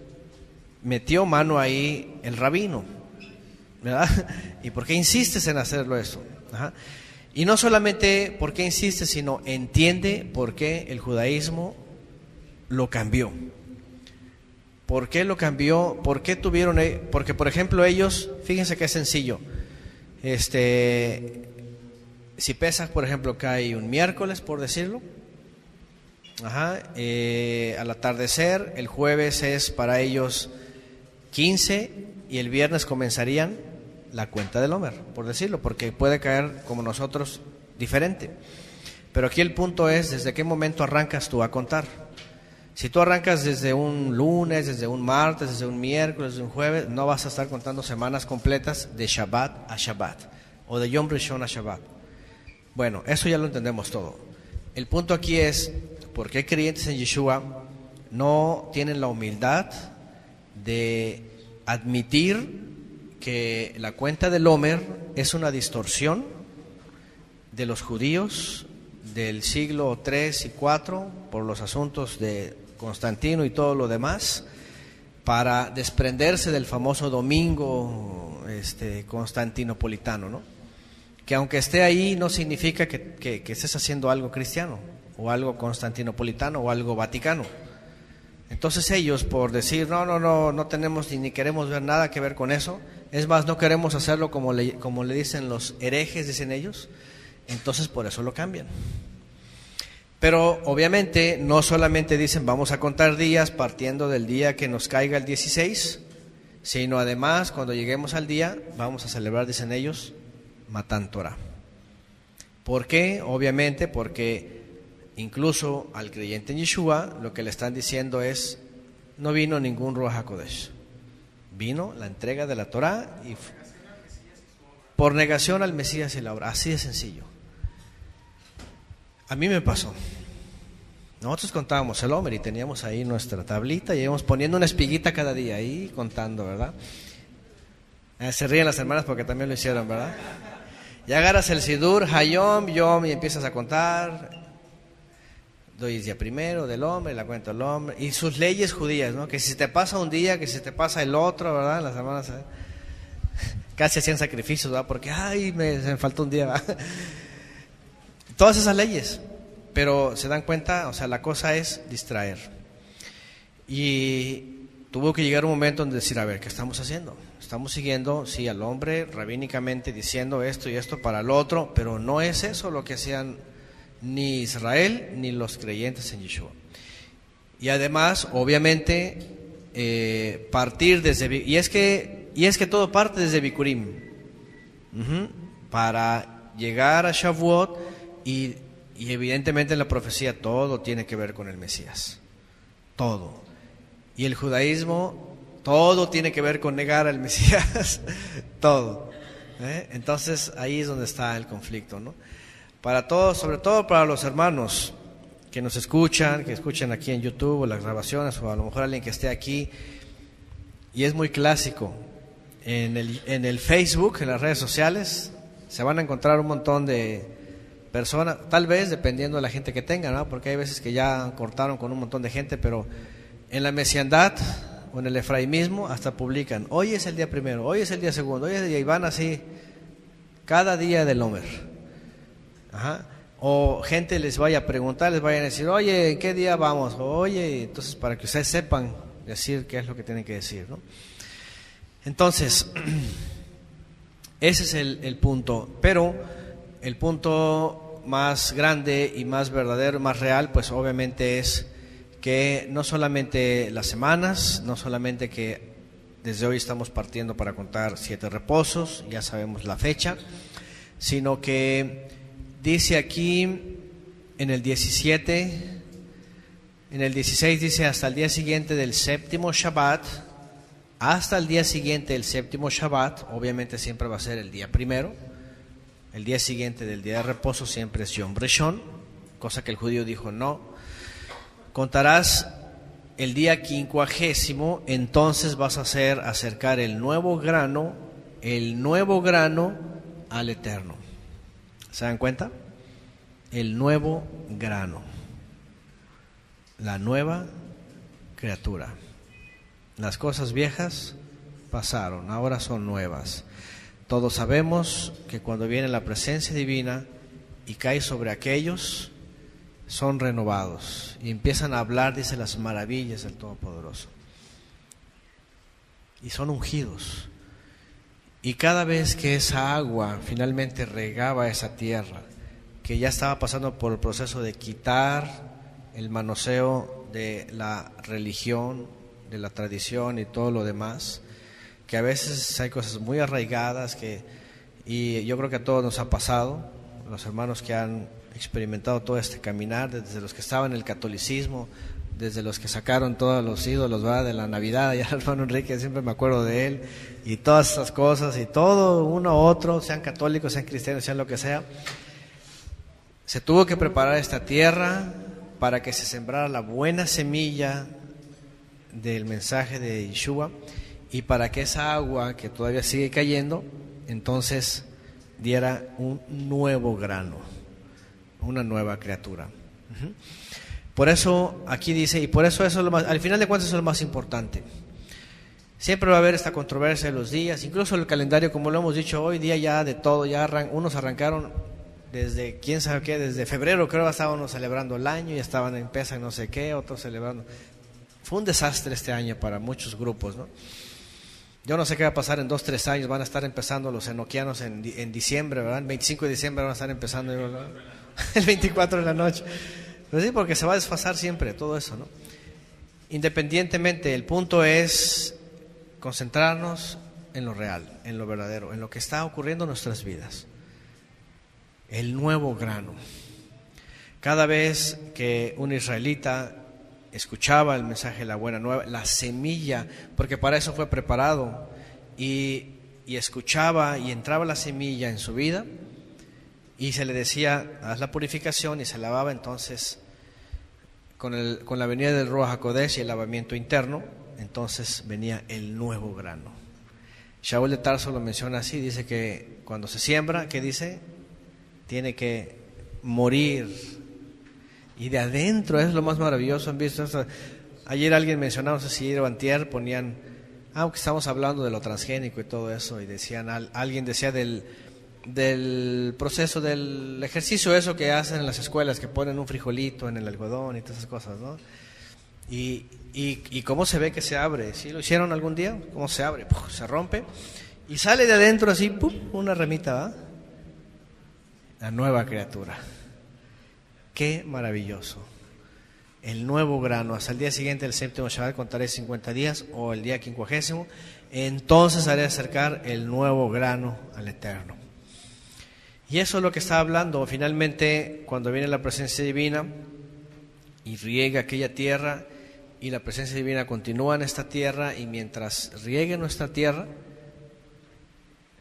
metió mano ahí el rabino, ¿verdad? ¿Y por qué insistes en hacerlo eso? Ajá. Y no solamente por qué insistes, sino entiende por qué el judaísmo lo cambió. ¿Por qué lo cambió? ¿Por qué tuvieron? Porque, por ejemplo, ellos, fíjense que es sencillo. Si Pesaj, por ejemplo, cae un miércoles, por decirlo, al atardecer, el jueves es para ellos 15 y el viernes comenzarían la cuenta del Omer, por decirlo, porque puede caer como nosotros diferente. Pero aquí el punto es, ¿desde qué momento arrancas tú a contar? Si tú arrancas desde un lunes, desde un martes, desde un miércoles, desde un jueves, no vas a estar contando semanas completas de Shabbat a Shabbat o de Yom Rishon a Shabbat. Bueno, eso ya lo entendemos todo. El punto aquí es, ¿por qué creyentes en Yeshua no tienen la humildad de admitir que la cuenta del Omer es una distorsión de los judíos del siglo 3 y 4 por los asuntos de Constantino y todo lo demás, para desprenderse del famoso domingo constantinopolitano, ¿no? Que aunque esté ahí no significa que estés haciendo algo cristiano o algo constantinopolitano o algo vaticano. Entonces ellos, por decir no tenemos ni queremos ver nada que ver con eso, es más, no queremos hacerlo como le dicen los herejes, dicen ellos, entonces por eso lo cambian. Pero obviamente no solamente dicen vamos a contar días partiendo del día que nos caiga el 16, sino además cuando lleguemos al día vamos a celebrar, dicen ellos, Matan Torah. ¿Por qué? Obviamente porque incluso al creyente en Yeshua lo que le están diciendo es, no vino ningún Ruach HaKodesh, vino la entrega de la Torah y por negación al Mesías y la obra, así de sencillo. A mí me pasó. Nosotros contábamos el Omer y teníamos ahí nuestra tablita y íbamos poniendo una espiguita cada día ahí contando, ¿verdad? Se ríen las hermanas porque también lo hicieron, ¿verdad? Y agarras el Sidur, Hayom, Yom, y empiezas a contar. Doy el día primero del hombre, la cuenta del hombre, y sus leyes judías, ¿no? Que si te pasa un día, que si te pasa el otro, ¿verdad? Las hermanas casi hacían sacrificios, ¿verdad? Porque, se me faltó un día, ¿verdad? Todas esas leyes, pero se dan cuenta, o sea, la cosa es distraer. Y tuvo que llegar un momento en decir, a ver, ¿qué estamos haciendo? Estamos siguiendo, sí, al hombre rabínicamente diciendo esto y esto para el otro, pero no es eso lo que hacían ni Israel ni los creyentes en Yeshua. Y además, obviamente, partir desde, y es que todo parte desde Bikurim, para llegar a Shavuot, y evidentemente en la profecía todo tiene que ver con el Mesías, todo. Y el judaísmo, todo tiene que ver con negar al Mesías, todo. Entonces ahí es donde está el conflicto, ¿no? Para todos, sobre todo para los hermanos que nos escuchan, que escuchan aquí en YouTube o las grabaciones, o a lo mejor alguien que esté aquí, y es muy clásico, en el Facebook, en las redes sociales, se van a encontrar un montón de personas, tal vez dependiendo de la gente que tengan, ¿no? Porque hay veces que ya cortaron con un montón de gente, pero en la mesiandad o en el efraimismo hasta publican, hoy es el día primero, hoy es el día segundo, hoy es el día, y van así cada día del Omer. Ajá. O gente les vaya a preguntar, les vayan a decir, oye, ¿en qué día vamos? Oye, entonces para que ustedes sepan decir qué es lo que tienen que decir, ¿no? Entonces, ese es el punto. Pero el punto más grande y más verdadero, más real, pues obviamente es que no solamente las semanas, no solamente que desde hoy estamos partiendo para contar 7 reposos, ya sabemos la fecha, sino que dice aquí en el 17, en el 16 dice hasta el día siguiente del séptimo Shabbat, hasta el día siguiente del séptimo Shabbat, obviamente siempre va a ser el día primero, el día siguiente del día de reposo siempre es Yom Rishon, cosa que el judío dijo no, contarás el día 50, entonces vas a hacer acercar el nuevo grano al Eterno. ¿Se dan cuenta? El nuevo grano, la nueva criatura. Las cosas viejas pasaron, ahora son nuevas. Todos sabemos que cuando viene la presencia divina y cae sobre aquellos, son renovados y empiezan a hablar, dice, las maravillas del Todopoderoso. Y son ungidos. Y cada vez que esa agua finalmente regaba esa tierra, que ya estaba pasando por el proceso de quitar el manoseo de la religión, de la tradición y todo lo demás, que a veces hay cosas muy arraigadas y yo creo que a todos nos ha pasado, los hermanos que han experimentado todo este caminar, desde los que estaban en el catolicismo, desde los que sacaron todos los ídolos, ¿verdad?, de la Navidad, ya el hermano Enrique, siempre me acuerdo de él, y todas estas cosas, y todo uno u otro, sean católicos, sean cristianos, sean lo que sea, se tuvo que preparar esta tierra para que se sembrara la buena semilla del mensaje de Yeshua, y para que esa agua que todavía sigue cayendo, entonces diera un nuevo grano, una nueva criatura. Por eso aquí dice, y por eso es lo más, al final de cuentas eso es lo más importante. Siempre va a haber esta controversia de los días, incluso el calendario, como lo hemos dicho, hoy día ya de todo, ya unos arrancaron desde quién sabe qué, desde febrero creo estábamos celebrando el año, ya estaban en Pesach no sé qué, otros celebrando. Fue un desastre este año para muchos grupos, ¿no? Yo no sé qué va a pasar en 2-3 años, van a estar empezando los enoquianos en diciembre, ¿verdad? El 25 de diciembre van a estar empezando, ¿verdad? El 24 de la noche. Pero sí, porque se va a desfasar siempre todo eso, ¿no? Independientemente, el punto es concentrarnos en lo real, en lo verdadero, en lo que está ocurriendo en nuestras vidas. El nuevo grano. Cada vez que un israelita escuchaba el mensaje de la buena nueva, la semilla, porque para eso fue preparado, y escuchaba y entraba la semilla en su vida, y se le decía, haz la purificación, y se lavaba, entonces con la venida del Ruach HaKodesh y el lavamiento interno, entonces venía el nuevo grano. Shaul de Tarso lo menciona así, dice que cuando se siembra, ¿qué dice? Tiene que morir. Y de adentro es lo más maravilloso. ¿Han visto esto? Ayer alguien mencionaba, no sé si era o antier, ponían, aunque estamos hablando de lo transgénico y todo eso, y decían, alguien decía del proceso del ejercicio, eso que hacen en las escuelas, que ponen un frijolito en el algodón y todas esas cosas, ¿no? Y cómo se ve que se abre. ¿Sí lo hicieron algún día? ¿Cómo se abre? ¡Puf! Se rompe y sale de adentro así, ¡pum!, una remita, ¿va? La nueva criatura. Qué maravilloso. El nuevo grano. Hasta el día siguiente del séptimo Shabbat contaré 50 días, o el día 50, entonces haré acercar el nuevo grano al Eterno. Y eso es lo que está hablando. Finalmente, cuando viene la presencia divina y riega aquella tierra, y la presencia divina continúa en esta tierra, y mientras riegue nuestra tierra,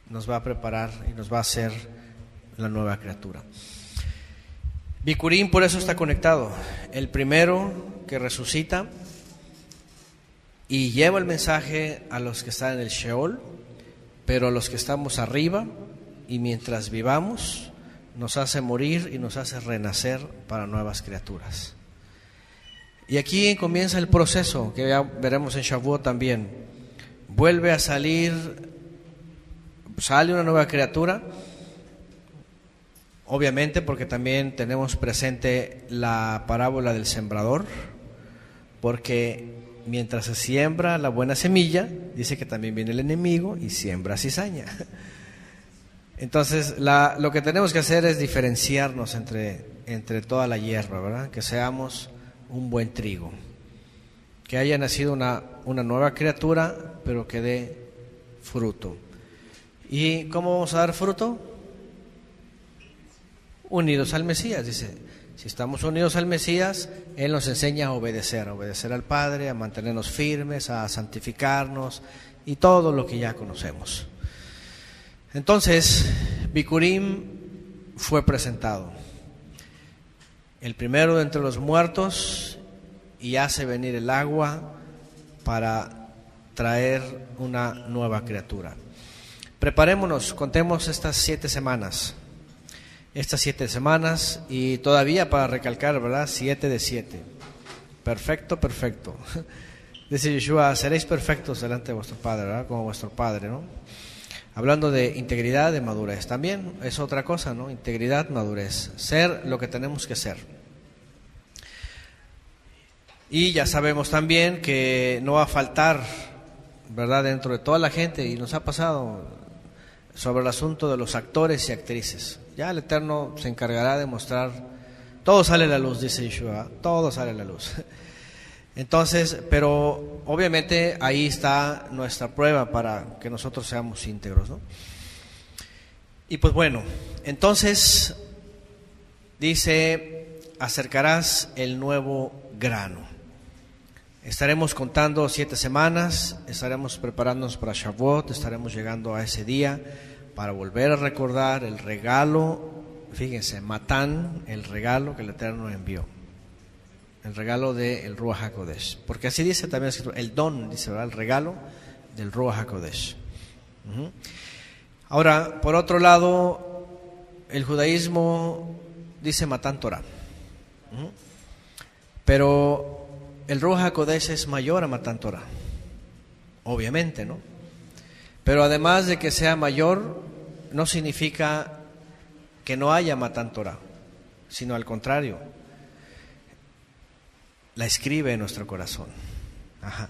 nos va a preparar y nos va a hacer la nueva criatura. Bikurim por eso está conectado. El primero que resucita y lleva el mensaje a los que están en el Sheol, pero a los que estamos arriba, y mientras vivamos nos hace morir y nos hace renacer para nuevas criaturas. Y aquí comienza el proceso, que ya veremos en Shavuot también. Vuelve a salir, sale una nueva criatura, obviamente porque también tenemos presente la parábola del sembrador, porque mientras se siembra la buena semilla, dice que también viene el enemigo y siembra cizaña. Entonces, lo que tenemos que hacer es diferenciarnos entre toda la hierba, ¿verdad? Que seamos un buen trigo, que haya nacido una nueva criatura, pero que dé fruto. ¿Y cómo vamos a dar fruto? Unidos al Mesías, dice. Si estamos unidos al Mesías, Él nos enseña a obedecer al Padre, a mantenernos firmes, a santificarnos y todo lo que ya conocemos. Entonces, Bikurim fue presentado, el primero de entre los muertos, y hace venir el agua para traer una nueva criatura. Preparémonos, contemos estas 7 semanas. Estas 7 semanas, y todavía para recalcar, ¿verdad? 7 de 7. Perfecto, perfecto. Dice Yeshua, seréis perfectos delante de vuestro Padre, ¿verdad? Como vuestro Padre, ¿no? Hablando de integridad, de madurez. También es otra cosa, ¿no? Integridad, madurez. Ser lo que tenemos que ser. Y ya sabemos también que no va a faltar, ¿verdad? Dentro de toda la gente, y nos ha pasado sobre el asunto de los actores y actrices. Ya el Eterno se encargará de mostrar. Todo sale a la luz, dice Yeshua. Todo sale a la luz. Entonces, pero obviamente ahí está nuestra prueba para que nosotros seamos íntegros, ¿no? Y pues bueno, entonces dice, acercarás el nuevo grano. Estaremos contando 7 semanas, estaremos preparándonos para Shavuot, estaremos llegando a ese día para volver a recordar el regalo, fíjense, Matán, el regalo que el Eterno envió. El regalo del Ruach HaKodesh, porque así dice también el don, dice, ¿verdad? El regalo del Ruach HaKodesh. Ahora, por otro lado, el judaísmo dice Matán Torah, pero el Ruach HaKodesh es mayor a Matán Torah, obviamente, ¿no? Pero además de que sea mayor, no significa que no haya Matán Torah, sino al contrario, la escribe en nuestro corazón. Ajá.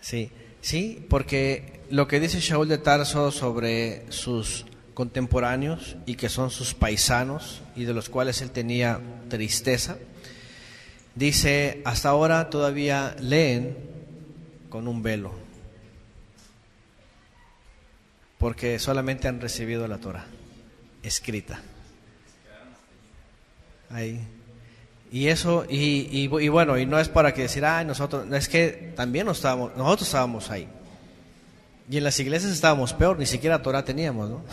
Sí, sí, porque lo que dice Shaul de Tarso sobre sus contemporáneos y que son sus paisanos y de los cuales él tenía tristeza, dice, hasta ahora todavía leen con un velo, porque solamente han recibido la Torah escrita. Ahí. Y eso, y bueno, y no es para que decir, nosotros, es que también nosotros estábamos ahí. Y en las iglesias estábamos peor, ni siquiera Torah teníamos, ¿no?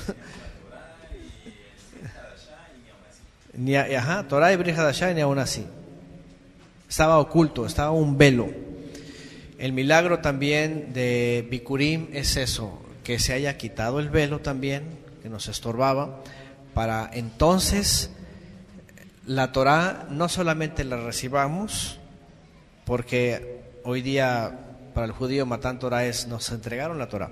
Torah y Brit Hadashah, ni aún así. Estaba oculto, estaba un velo. El milagro también de Bikurim es eso, que se haya quitado el velo también, que nos estorbaba, para entonces la Torah no solamente la recibamos, porque hoy día para el judío Matán Torah es, nos entregaron la Torah,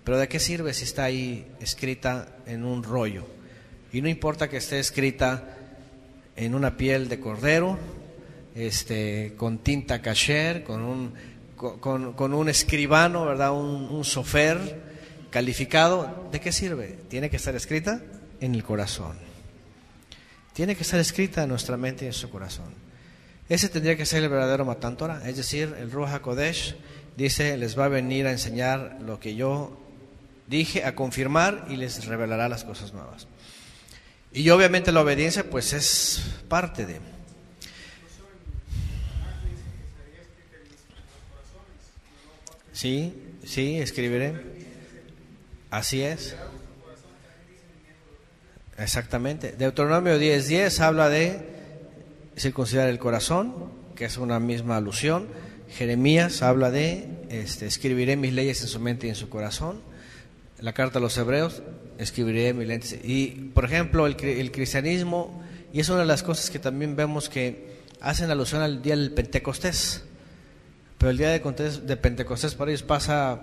pero ¿de qué sirve si está ahí escrita en un rollo? Y no importa que esté escrita en una piel de cordero, con tinta kasher, con un escribano, ¿verdad? Un sofer calificado. ¿De qué sirve? Tiene que estar escrita en el corazón. Tiene que estar escrita en nuestra mente y en su corazón. Ese tendría que ser el verdadero Matán Torah, es decir, el Ruach HaKodesh dice, les va a venir a enseñar lo que yo dije, a confirmar, y les revelará las cosas nuevas. Y obviamente la obediencia pues es parte de. Sí, escribiré. Así es. Exactamente. Deuteronomio 10:10 habla de circuncidar el corazón, que es una misma alusión. Jeremías habla de escribiré mis leyes en su mente y en su corazón. La carta a los hebreos, escribiré mis leyes. Y por ejemplo el cristianismo, y es una de las cosas que también vemos que hacen alusión al día del Pentecostés, pero el día de Pentecostés para ellos pasa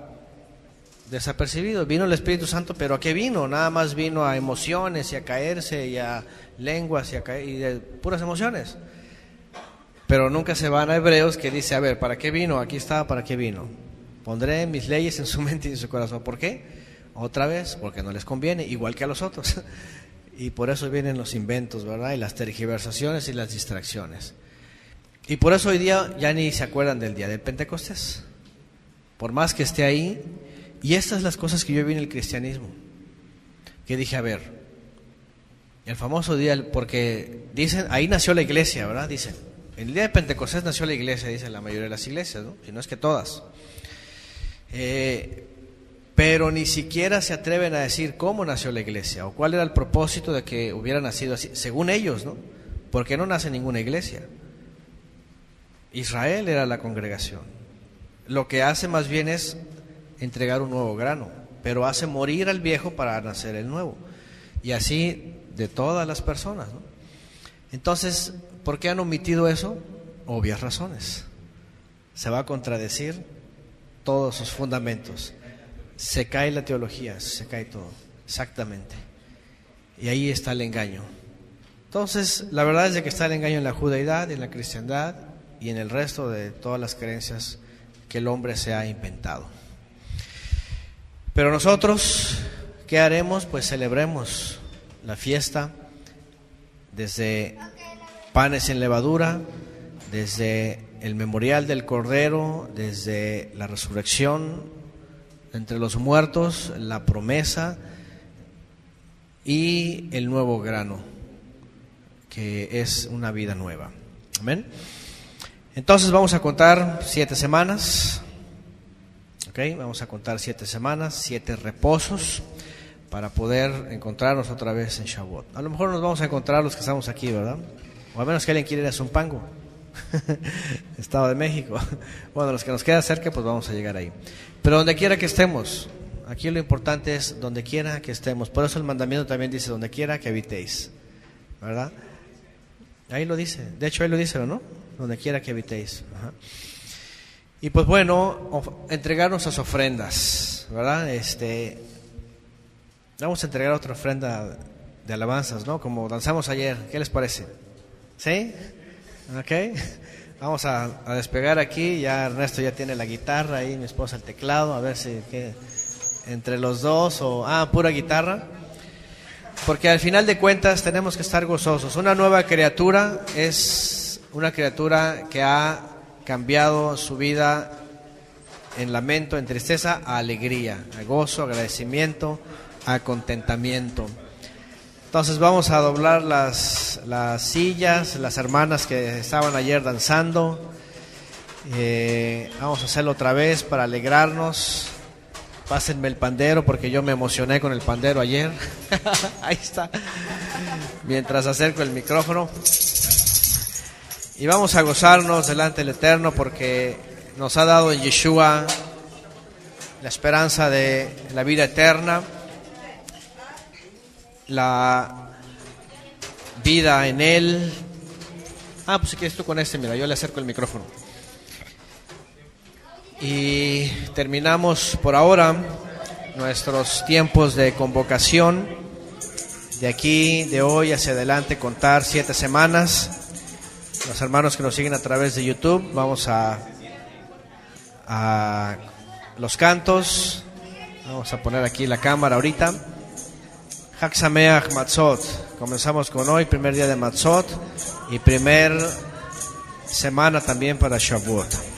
desapercibido. Vino el Espíritu Santo, pero ¿a qué vino? Nada más vino a emociones y a caerse y a lenguas y de puras emociones. Pero nunca se van a Hebreos, que dice, a ver, ¿para qué vino? Aquí está, ¿para qué vino? Pondré mis leyes en su mente y en su corazón. ¿Por qué? Otra vez, porque no les conviene, igual que a los otros. Y por eso vienen los inventos, ¿verdad? Y las tergiversaciones y las distracciones. Y por eso hoy día ya ni se acuerdan del día del Pentecostés, por más que esté ahí. Y estas son las cosas que yo vi en el cristianismo, que dije, a ver, el famoso día, porque dicen, ahí nació la iglesia, ¿verdad? Dicen, el día de Pentecostés nació la iglesia, dicen la mayoría de las iglesias, ¿no? Si no es que todas. Pero ni siquiera se atreven a decir cómo nació la iglesia o cuál era el propósito de que hubiera nacido así, según ellos, ¿no? Porque no nace ninguna iglesia. Israel era la congregación. Lo que hace más bien es entregar un nuevo grano, pero hace morir al viejo para nacer el nuevo. Y así de todas las personas, ¿no? Entonces, ¿por qué han omitido eso? Obvias razones. Se va a contradecir todos sus fundamentos. Se cae la teología, se cae todo, exactamente. Y ahí está el engaño. Entonces, la verdad es de que está el engaño en la judaidad, en la cristiandad y en el resto de todas las creencias que el hombre se ha inventado. Pero nosotros, ¿qué haremos? Pues celebremos la fiesta desde panes sin levadura, desde el memorial del Cordero, desde la resurrección entre los muertos, la promesa y el nuevo grano, que es una vida nueva. Amén. Entonces vamos a contar 7 semanas. Okay, vamos a contar 7 semanas, 7 reposos para poder encontrarnos otra vez en Shavuot. A lo mejor nos vamos a encontrar los que estamos aquí, ¿verdad? O a menos que alguien quiera ir a Zumpango, Estado de México. Bueno, los que nos queda cerca, pues vamos a llegar ahí. Pero donde quiera que estemos, aquí lo importante es donde quiera que estemos. Por eso el mandamiento también dice donde quiera que habitéis, ¿verdad? Ahí lo dice, de hecho ahí lo dice, ¿no? Donde quiera que habitéis. Ajá. Y pues bueno, entregar nuestras ofrendas, ¿verdad? Vamos a entregar otra ofrenda de alabanzas, ¿no? Como danzamos ayer, ¿qué les parece? ¿Sí? Ok. Vamos a despegar aquí, ya Ernesto ya tiene la guitarra ahí, mi esposa el teclado, a ver si entre los dos pura guitarra. Porque al final de cuentas tenemos que estar gozosos. Una nueva criatura es una criatura que ha cambiado su vida en lamento, en tristeza, a alegría, a gozo, agradecimiento, a contentamiento. Entonces vamos a doblar las sillas, las hermanas que estaban ayer danzando. Vamos a hacerlo otra vez para alegrarnos. Pásenme el pandero porque yo me emocioné con el pandero ayer. Ahí está. Mientras acerco el micrófono. Y vamos a gozarnos delante del Eterno porque nos ha dado en Yeshua la esperanza de la vida eterna, la vida en Él. Pues si quieres tú con mira, yo le acerco el micrófono. Y terminamos por ahora nuestros tiempos de convocación. De aquí, de hoy hacia adelante, contar 7 semanas. Los hermanos que nos siguen a través de YouTube, vamos a los cantos. Vamos a poner aquí la cámara ahorita. Chag Sameach Matzot. Comenzamos con hoy, primer día de Matzot y primer semana también para Shavuot.